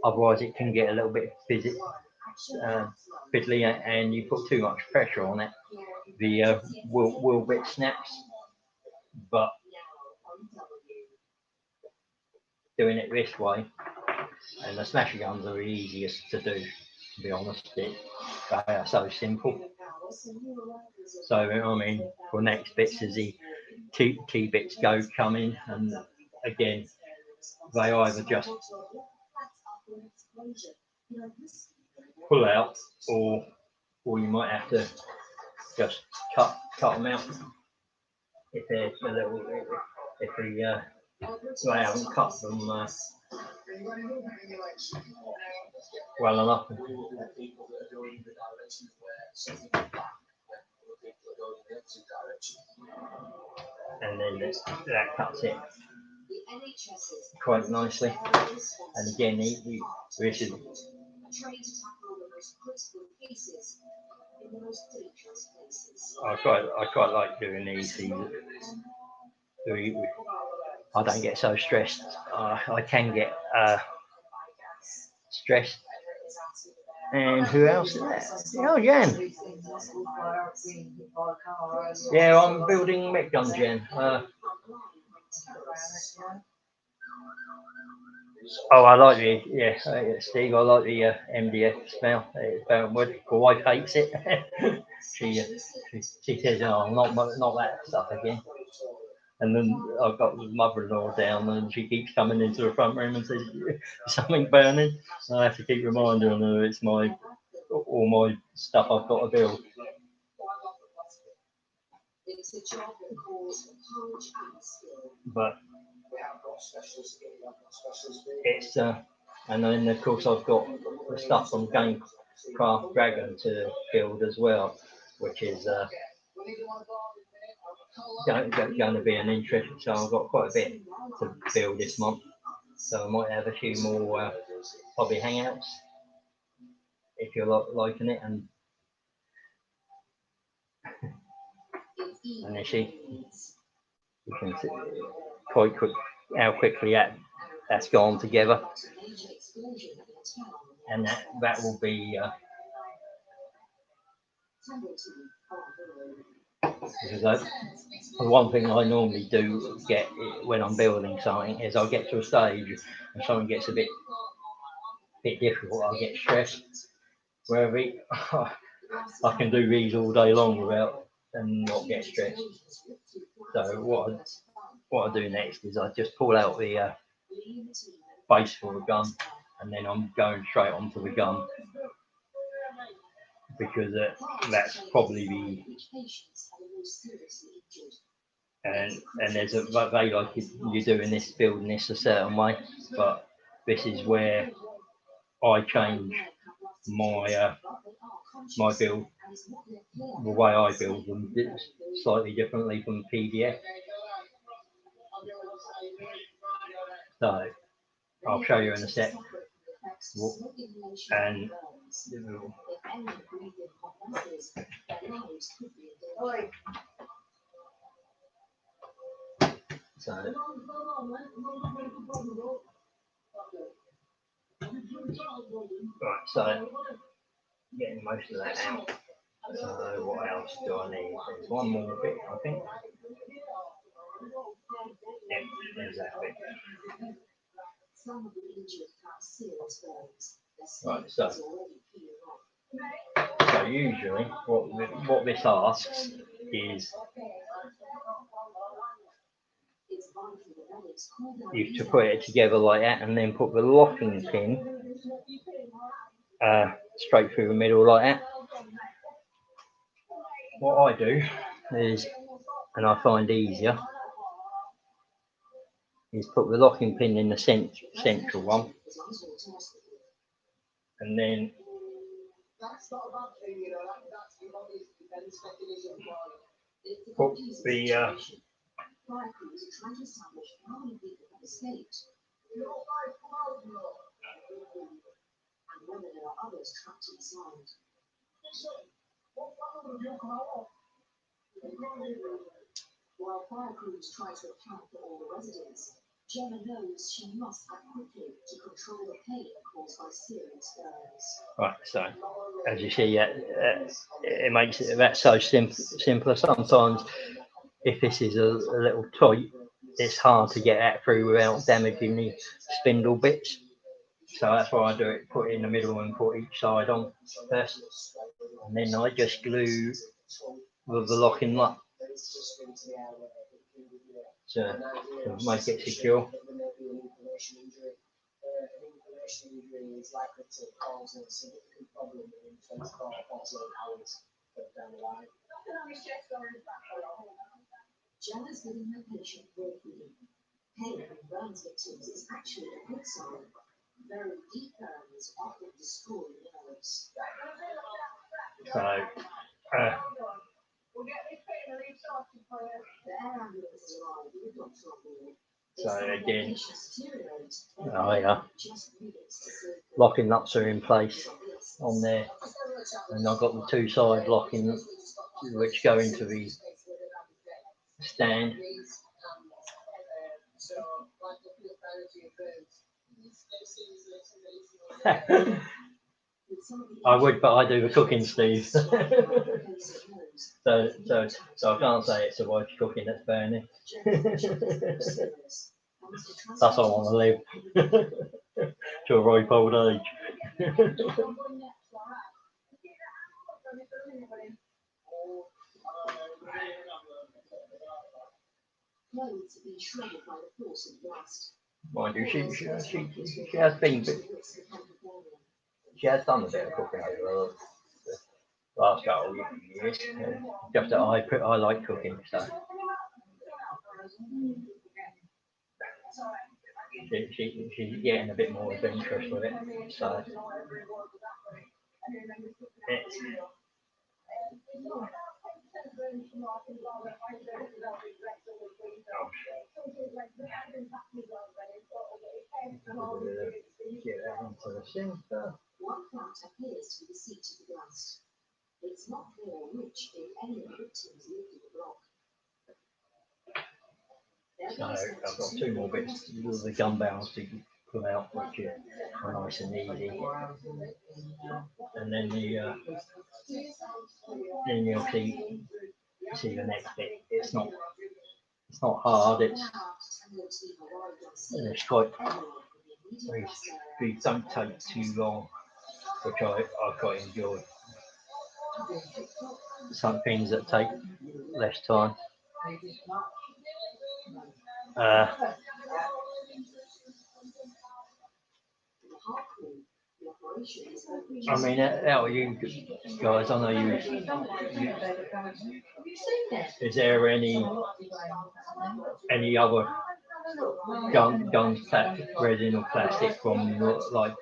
Otherwise it can get a little bit fiddly, and you put too much pressure on it, the wheel bit snaps. But doing it this way, and the smasher guns are the easiest to do, to be honest. They are so simple. So I mean, for next bits is the T-bits come in, and again they either just pull out, or you might have to just cut them out if they're a little, if they haven't cut them well enough. and then that cuts it quite nicely. And again, this is I quite like doing these. I don't get so stressed. I can get stressed. And who else is that? Oh, Jan. Yeah, I'm building mech gun, Jan. Oh, I like Steve. I like the MDF smell. It's burnt wood. My wife hates it. she says, "Oh, not that stuff again." And then I've got the mother-in-law down, and she keeps coming into the front room and says, "Something burning." And I have to keep reminding her it's all my stuff I've got to build. But it's and then of course I've got the stuff from Gamecraft Dragon to build as well, which is going to be an interest. So I've got quite a bit to build this month. So I might have a few more hobby hangouts if you're liking it. And you see, you can see quite quick how quickly that's gone together. And that will be because the one thing I normally do get when I'm building something is I'll get to a stage and something gets a bit difficult, I'll get stressed. Where I can do these all day long without and not get stressed. So what I do next is I just pull out the base for the gun, and then I'm going straight onto the gun because that's probably the and there's they like you're doing this, building this a certain way, but this is where I change my build, the way I build them slightly differently from PDF. So I'll show you in a sec. And so right, so getting most of that out. So what else do I need? There's one more bit, I think. Yeah, there's that bit. Right, so usually what this asks is you to put it together like that and then put the locking pin straight through the middle like that. What I do is, and I find easier, is put the locking pin in the central one, and then put the While fire crews try to account for all the residents, Gemma knows she must act quickly to control the pain caused by serious burns. Right, so as you see, it makes it that so simpler. Sometimes, if this is a little tight, it's hard to get that through without damaging the spindle bits. So that's why I do it, put it in the middle and put each side on first. And then I just glue with the locking nut to make it secure. Gemma's giving her patient morphine. Pain in burns victims is actually a good sign. Very deep burns often destroy nerves. So So again, oh yeah, locking nuts are in place on there, and I've got the two side locking which go into the stand. I would, but I do the cooking, Steve. so I can't say it's the wife's cooking that's burning. That's how I want to live to a ripe old age. Mind you, she has been, she has done a bit of cooking over the last couple of years. Just that I like cooking, so she's getting a bit more of interest with it. So it's, get that into the centre. One plant appears to be the seat of the blast. It's not clear which, if any, victims lived in the block. So I've got two more bits of the gun barrels to pull out, which are nice and easy. And then then you'll see the next bit. It's not hard. It's quite. These don't take too long, which I quite enjoy. Some things that take less time. I mean, out of you guys, I know you. Is there any other guns, resin or plastic from like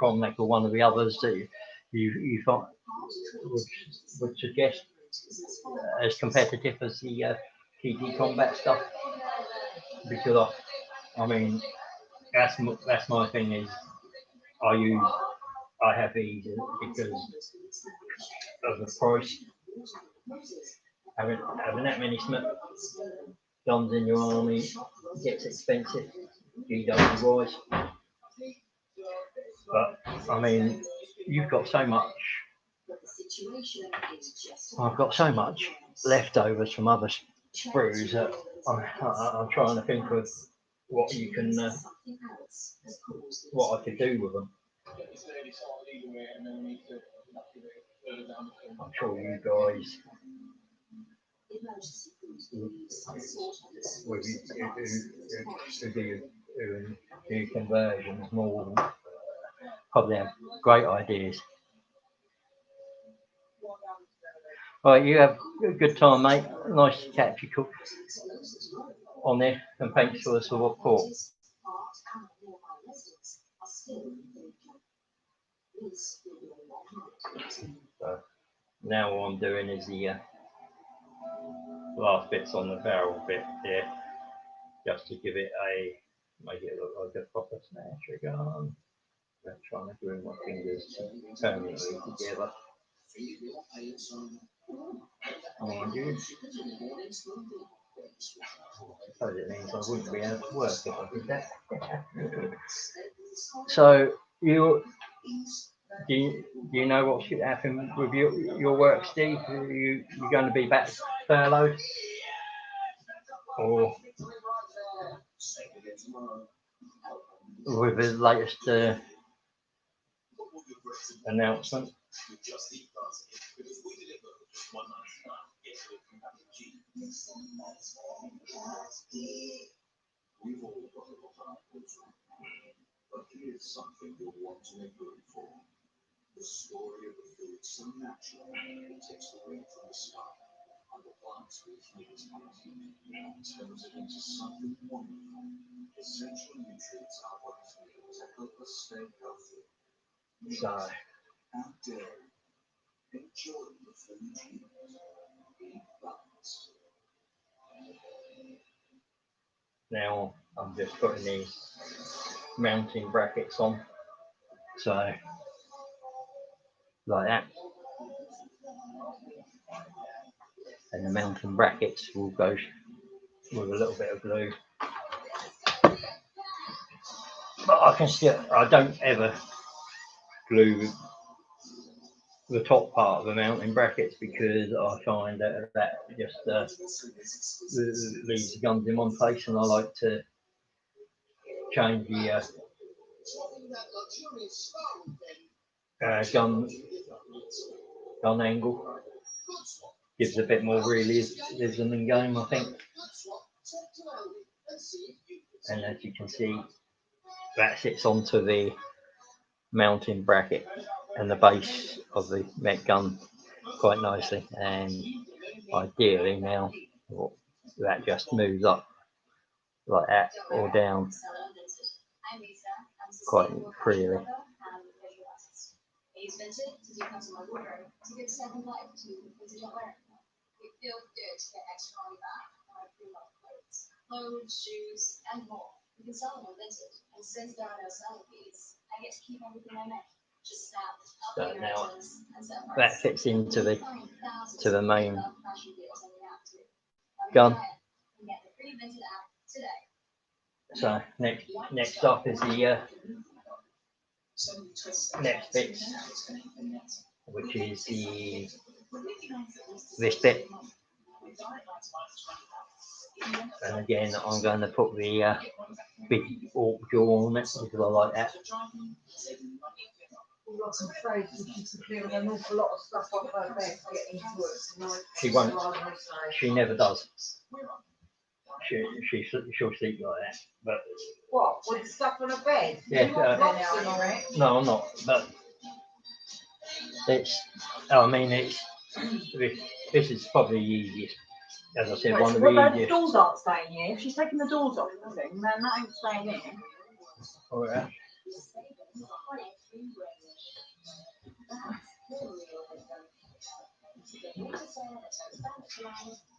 Cromlech or one of the others that you thought would suggest as competitive as the TT combat stuff? Because I mean, that's my thing is I have these because of the price. Having that many guns in your army gets expensive, GW wise. But I mean, you've got so much. I've got so much leftovers from other sprues that I'm trying to think of what you can, what I could do with them. I'm sure you guys, who do conversions more, probably have great ideas. All right, you have a good time, mate. Nice to catch you on there, and thanks for the support. So now what I'm doing is the last bits on the barrel bit here, just to give it make it look like a proper snatcher gun. I'm trying to glue my fingers permanently together. Mind you, I suppose it means I wouldn't be able to work if I did that. So do you know what should happen with your work, Steve? You're going to be back furloughed, or with the latest announcement? But here's something you'll want to make room for. The story of a food so natural it takes the rain from the sky and the plants with humans and turns it into something wonderful. Essential nutrients our bodies need to help us stay healthy. So, And dairy. Enjoy the food you eat. Be balanced. now I'm just putting these mounting brackets on, so like that, and the mounting brackets will go with a little bit of glue, but I don't ever glue the top part of the mounting brackets because I find that just leaves the guns in one place, and I like to change the gun angle. Gives a bit more realism in game, I think. And as you can see, that sits onto the mounting bracket and the base of the mech gun quite nicely, and ideally now that just moves up like that or down quite freely. He's vintage to do comes to my wardrobe to give second life to vintage I wear. It feels good to get extra money back when I feel like clothes, shoes, and more. You can sell them on vintage, and since there are no selling fees, I get to keep everything I make. Just snap, So now that fits into the main gun. So next up is the next bit, which is this bit, and again I'm going to put the big orc jaw on it because I like that. An awful lot of stuff off her bed to get into it. She won't. She never does. She'll sleep like that. But What? With stuff on her bed? yeah. No, I'm not. But it's. I mean, it's. This is probably the easiest. As I said, one of the What easiest. the doors aren't staying here? If she's taking the doors off, then that ain't staying here. Oh, yeah.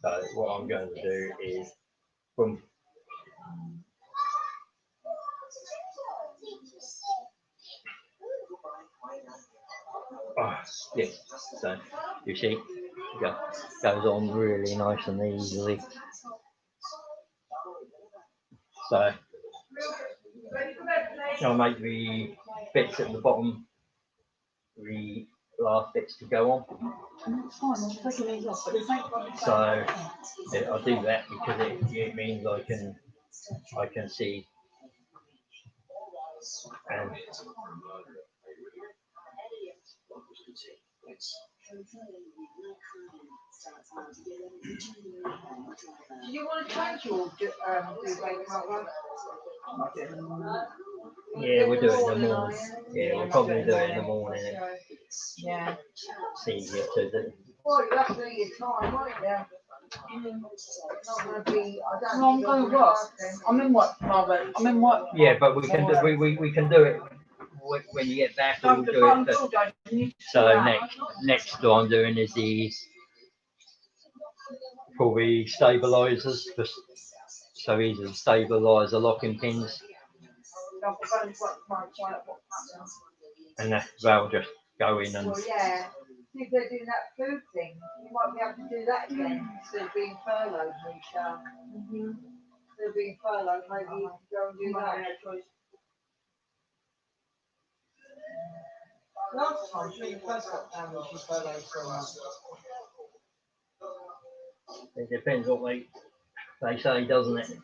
So what I'm going to do is, boom. Oh, yeah. So you see, goes on really nice and easily. So I'll make the bits at the bottom, the last bits to go on. So yeah, I'll do that because it means I can see, and Do you want to change your duvet cover? yeah, we'll do it in the morning. Yeah, we'll probably do it in the morning. Yeah. It's easier to do. Well, you have to do your time, won't you? Not going to be. I don't. No, I'm going to work. I'm in work tomorrow. I'm in work. Yeah, but we can do it when you get back. We'll do it. So next what I'm doing is for the stabilizers. So these are the stabilizer locking pins, and they'll just go in and. Well, yeah. If they're doing that food thing, you might be able to do that again instead of being furloughed, Misha. Instead of being furloughed, maybe you can go and do that. Last time, during the first lockdown, we was furloughed for a month. It depends what they say, doesn't it?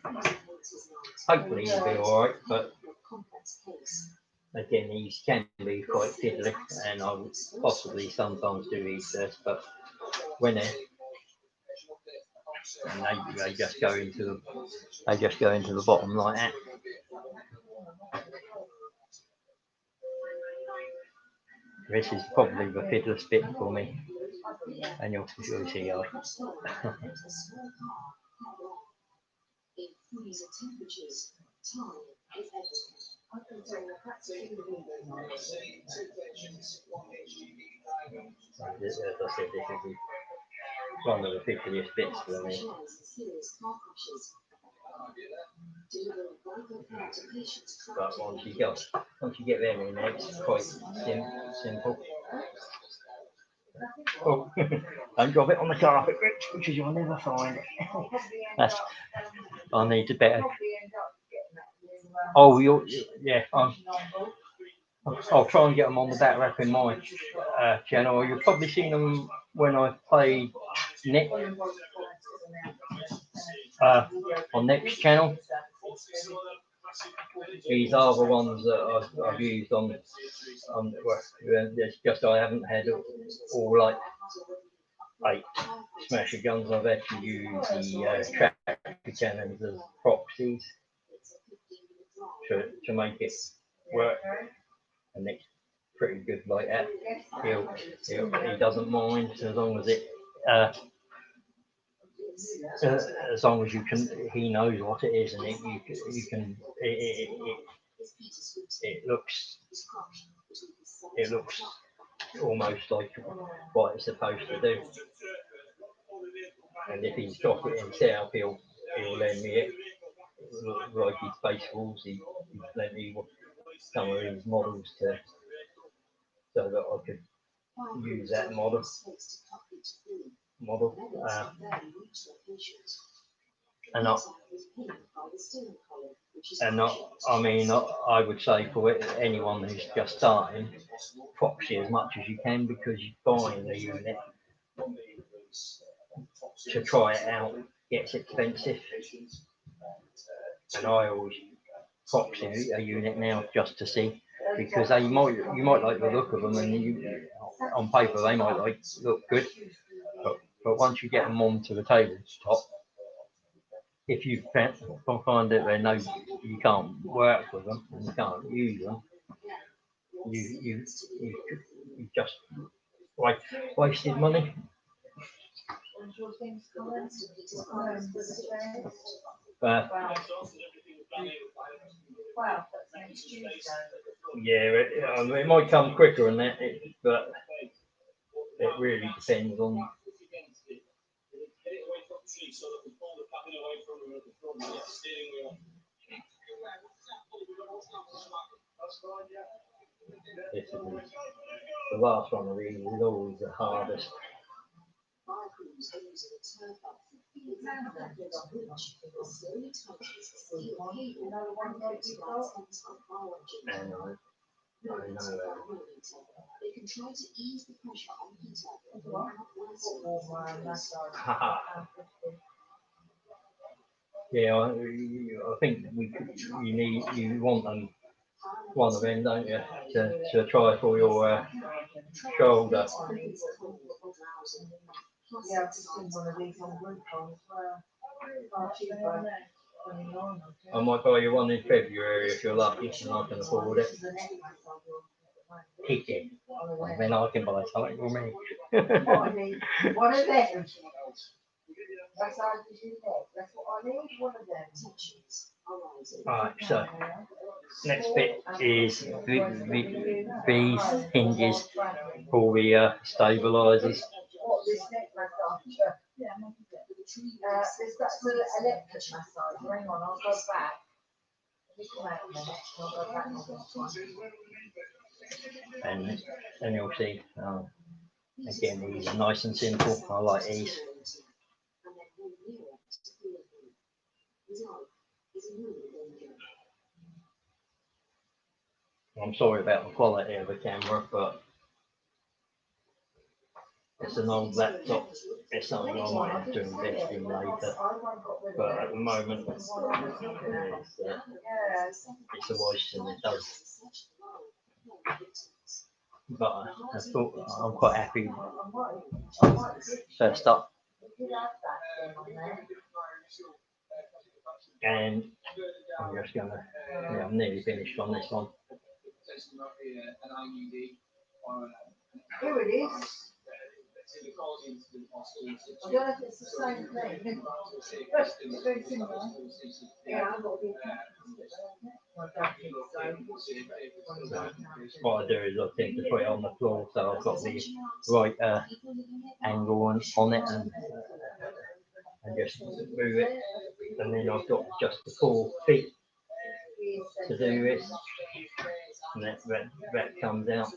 Hopefully he'll be alright, but again, he can be quite fiddly, and I would possibly sometimes do these tests, but when they just go into the bottom like that. This is probably the fiddlest bit for me, and you'll see how. As I said, this is one of the fiddliest bits for me. But once you get them in there, it's quite simple. Oh, don't drop it on the carpet, Rich, because you'll never find it. That's, I need to better. Oh, yeah. I'll try and get them on the back wrap in my channel. You've probably seen them when I played Nick on Nick's channel. These are the ones that I've used on well, it's just I haven't had all like 8 smasher guns. I've actually used the tractor cannons as proxies to make it work, and it's pretty good like that. He doesn't mind as long as it as long as you can, he knows what it is, and you can it looks almost like what it's supposed to do. And if he's got it himself, he'll lend me it. Like his Space Wolves, he lent me some of his models so that I could use that model. I mean, I would say for anyone who's just starting, proxy as much as you can, because buying the unit to try it out gets expensive. And I always proxy a unit now just to see, because you might like the look of them, and on paper they might look good, but once you get them onto the tabletop, if you find that you can't work with them and you can't use them, you just wasted money. Yeah, it might come quicker than that, but it really depends on. The last one really is always the hardest. And I know they can try to ease the pressure on Peter yeah, I think you want them, one of them, don't you, to try for your shoulder. Yeah, I've just seen one of these on Groupon as well. I might buy you one in February if you're lucky and I can afford it. Kick it. And then I can buy something for me. One of them. That's what I need, one of them. Right, so next bit is these hinges for the stabilizers. What, this neck massage? Yeah. There's that little electric massage. Hang on, I'll go back. And then you'll see, again, these are nice and simple. I like these. I'm sorry about the quality of the camera, but it's an old laptop. It's something I might have to invest in later. But at the moment, it's a waste, and it does. But I thought I'm quite happy. First up. And I'm just gonna, I'm nearly finished on this one. Here it is. I don't know if it's the same thing. It's very similar. Yeah, I've got a big what I do is I tend to put it on the floor, so I've got the right angle on it, and just move it. and then I've got just the 4 feet to do this, and that comes out,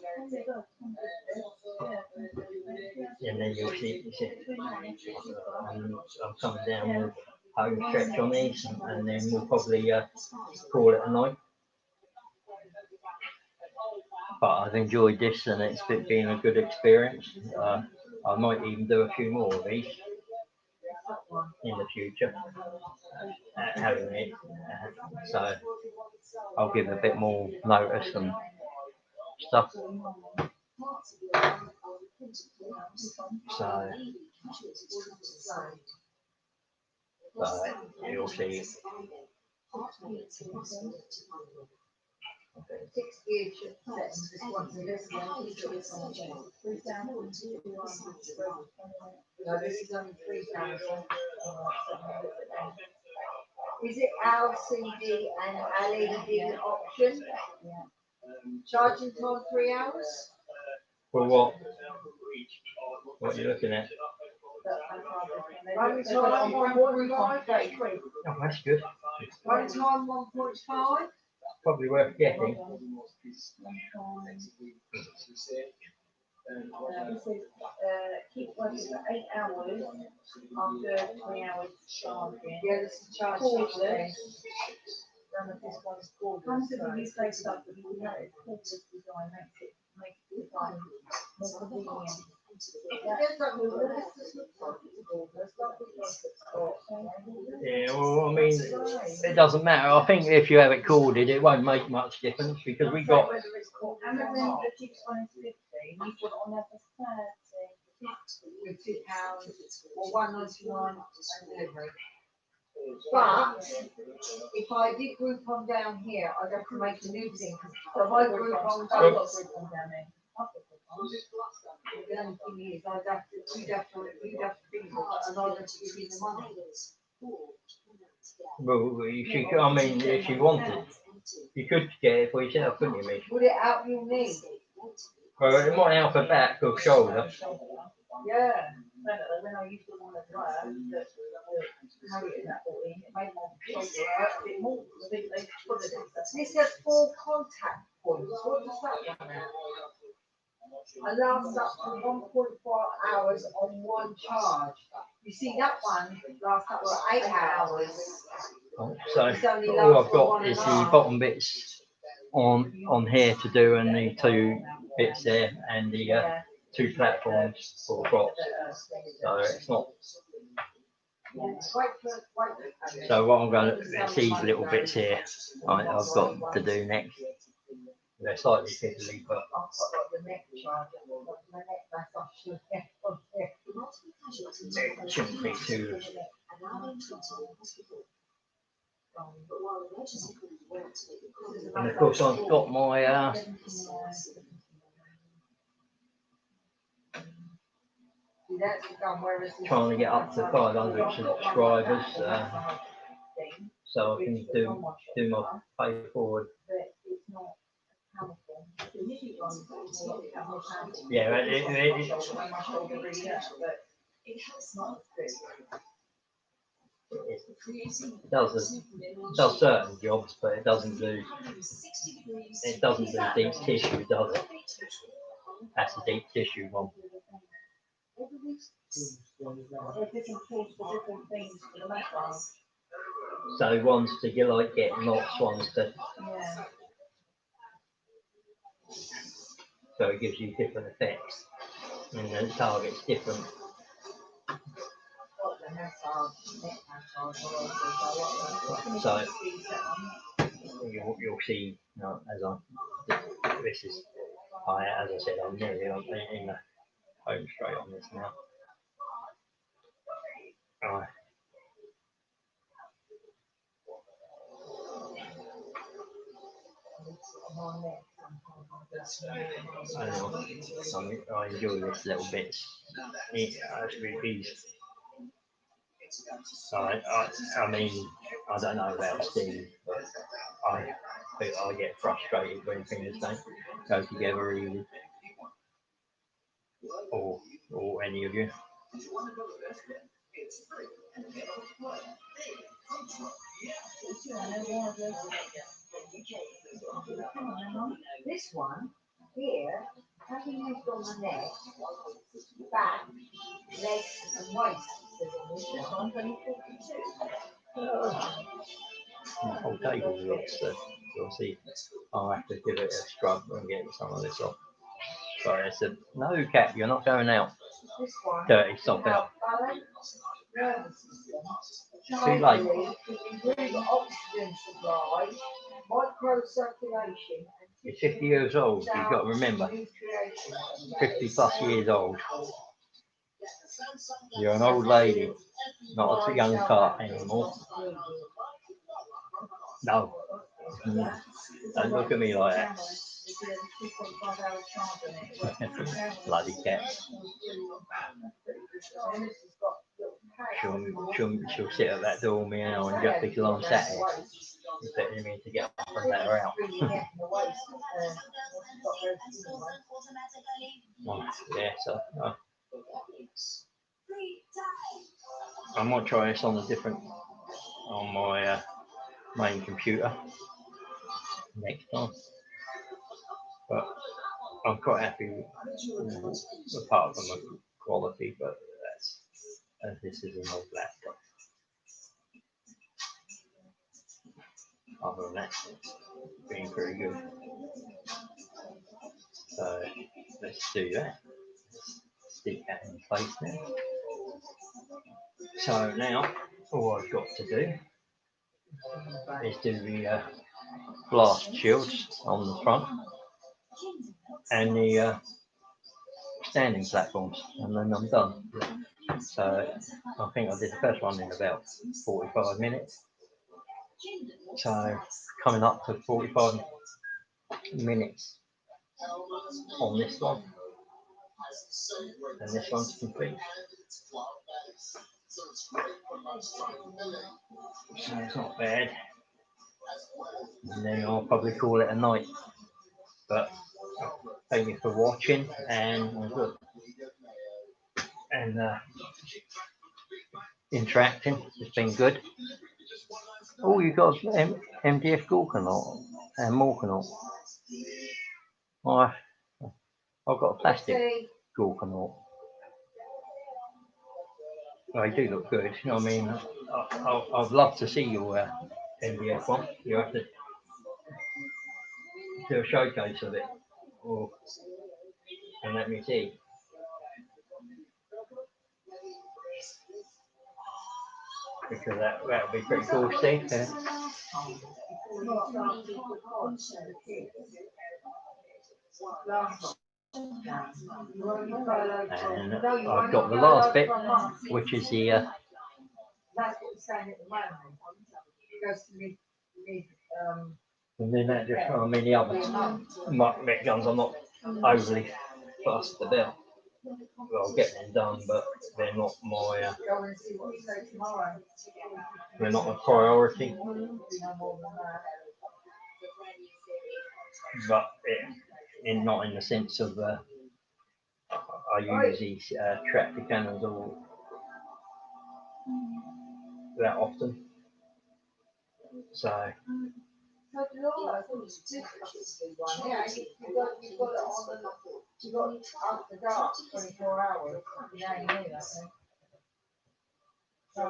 and then you'll see I'm coming down with home stretch on these, and then we'll probably call it a night. But I've enjoyed this, and it's been a good experience. I might even do a few more of these in the future, having it. So I'll give a bit more notice and stuff. So you'll see. 6 years should set this one to this one. No, this is only 3,000. Is it LCD and LED option? Charging time 3 hours? For what? What are you looking at? Running time 1.5. Oh, that's good. Running time 1.5. Probably worth getting. Keep working for 8 hours after 3 hours charging. Yeah, this is charging. Cordless. None of this one's cordless. Comes with the UK stuff, but you know it's cordless design makes it design more convenient. Yeah, well, I mean, it doesn't matter. I think if you have it corded, it won't make much difference because we got. Amazon, the cheapest one is 50. You put it on there for 30. With £2 or £1.99 and delivery. But if I did Groupon down here, I'd have to make a new thing. So my Groupon goes. The only thing is, you'd have to think and I'd have to give you the money. Well, if you wanted, you could get it for yourself, couldn't you, Mish? Would it help your knee? Well, it might help a back or shoulder. Yeah. When I used to want to try it that way, it made my shoulder hurt a bit more. This has 4 contact points. What does that one have? And lasts up to 1.4 hours on one charge. You see that one lasts up to 8 hours. So all I've got is the bottom bits on here to do, and the 2 bits there, and the 2 platforms for the props. So it's not. So what I'm going to, it's these little bits here I've got to do next. They're slightly fiddly, but it shouldn't be too. And of course I've got my trying to get up to 500 subscribers, so I can do my pay forward. Yeah, it does certain jobs, but it doesn't do deep tissue, does it? That's a deep tissue one. So one's to get knots, one's to. So it gives you different effects, and the target's different. So you'll see, this is, as I said, I'm nearly in the home straight on this now. I enjoy this little bits. I mean, I don't know about Steve, but I get frustrated when things don't go together really, or any of you. This one here, having used on the neck, back, legs and waist, it says on this one, I'm only 42. The whole table looks, you'll see. I'll have to give it a scrub and get some of this off. Sorry, I said, no, Cat, you're not going out. This one, Dirty, stop out. balance, nervous system, Too late. improve oxygen supply, microcirculation, You're 50 years old, you've got to remember. 50 plus years old. You're an old lady, not a young cat anymore. No. Don't look at me like that. Bloody cat. She'll sit at that door meowing just because I'm sat here. Expecting me to get up and let her out. Yeah, so I might try this on my main computer next time. But I'm quite happy apart from the quality, but this is an old laptop. Other than that, it's been pretty good. So let's do that. Stick that in place now. So now all I've got to do is do the blast shields on the front and the standing platforms, and then I'm done. So I think I did the first one in about 45 minutes. So coming up to 45 minutes on this one, and this one's complete. So it's not bad. And then I'll probably call it a night. But thank you for watching, and interacting. It's been good. Oh, you got MDF Gorkanaut and Morkanaut. I've got a plastic Gorkanaut. They do look good. I mean, I'd love to see your MDF one. You have to do a showcase of it, and let me see. Because that would be pretty cool to see. And I've got the last bit, which is the that's what we're saying at the moment. Goes to and then that just, I mean, the other Met guns I'm not overly fussed about. Well, I'll get them done, but they're not my they're not a priority. But not in the sense of I use these tractor cannons all that often. So yeah, you've got it on you've got after dark 24 hours. Yeah, you know that, so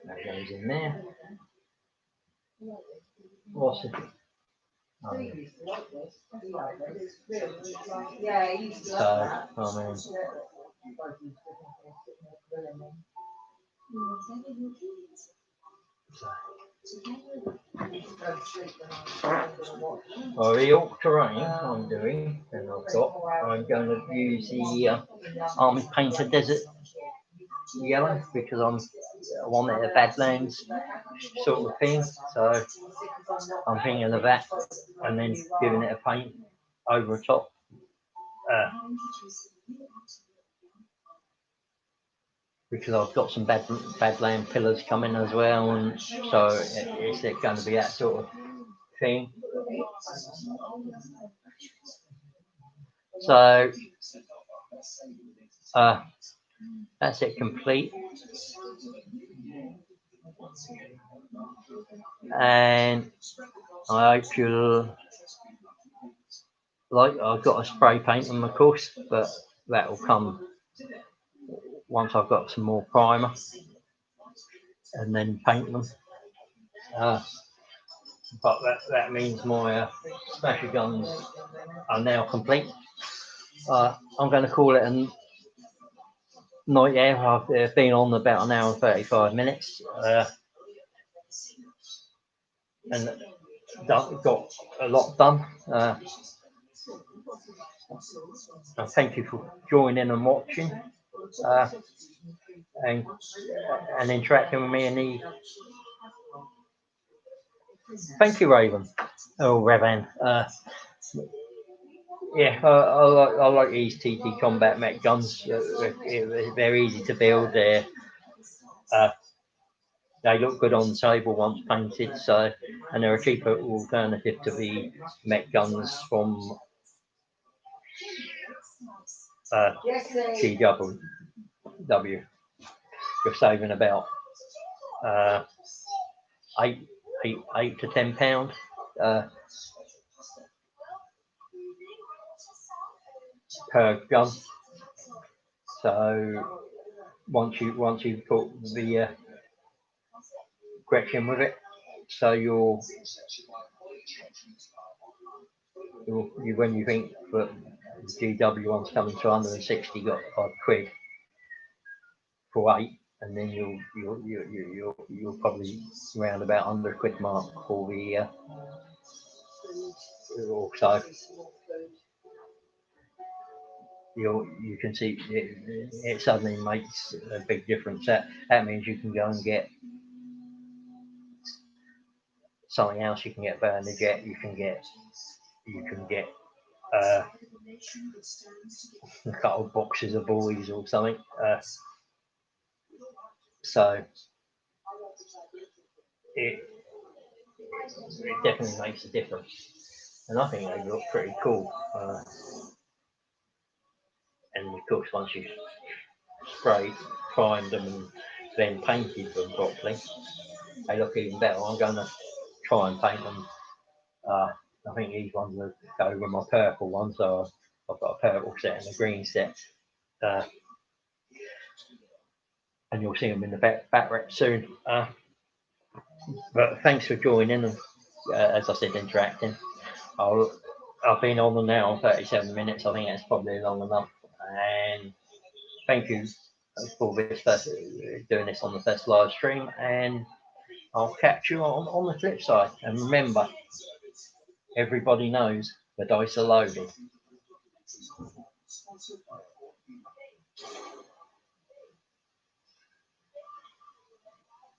that goes in there. Awesome. Yeah, he used to So, I mean, the Orc terrain I'm doing, and I'm going to use the Army Painter Desert Yellow because I want it a Badlands sort of thing. So I'm thinking of that, and then giving it a paint over the top. Because I've got some Badland pillars coming as well, and so it's going to be that sort of thing. So That's it complete. And I hope you'll like. I've got a spray paint them, of course, but that will come once I've got some more primer and then paint them. But that means my smasher guns are now complete. I'm going to call it a night there. I've been on about an hour and 35 minutes and got a lot done. Thank you for joining and watching and interacting with me in the. Thank you, Raven. Oh, Revan. Yeah, I like these TT Combat Mech guns. They're easy to build. They look good on the table once painted. So, and they're a cheaper alternative to the Mech guns from GW. You're saving about eight to £10 per gun. So once you put the Gretchen with it, so you when you think that the GW one's coming to 160 got odd quid for 8, and then you'll probably around about 100 quid mark for the also. You can see it suddenly makes a big difference. That means you can go and get something else. You can get Burner Jet. You can get a couple of boxes of boys or something. So it definitely makes a difference, and I think they look pretty cool. And of course, once you sprayed, primed them, and then painted them properly, they look even better. I'm going to try and paint them. I think these ones will go with my purple ones. So I've got a purple set and a green set. And you'll see them in the back rep soon. But thanks for joining and, as I said, interacting. I've been on them now 37 minutes. I think that's probably long enough. And thank you for doing this on the first live stream. And I'll catch you on the flip side. And remember, everybody knows the dice are loaded.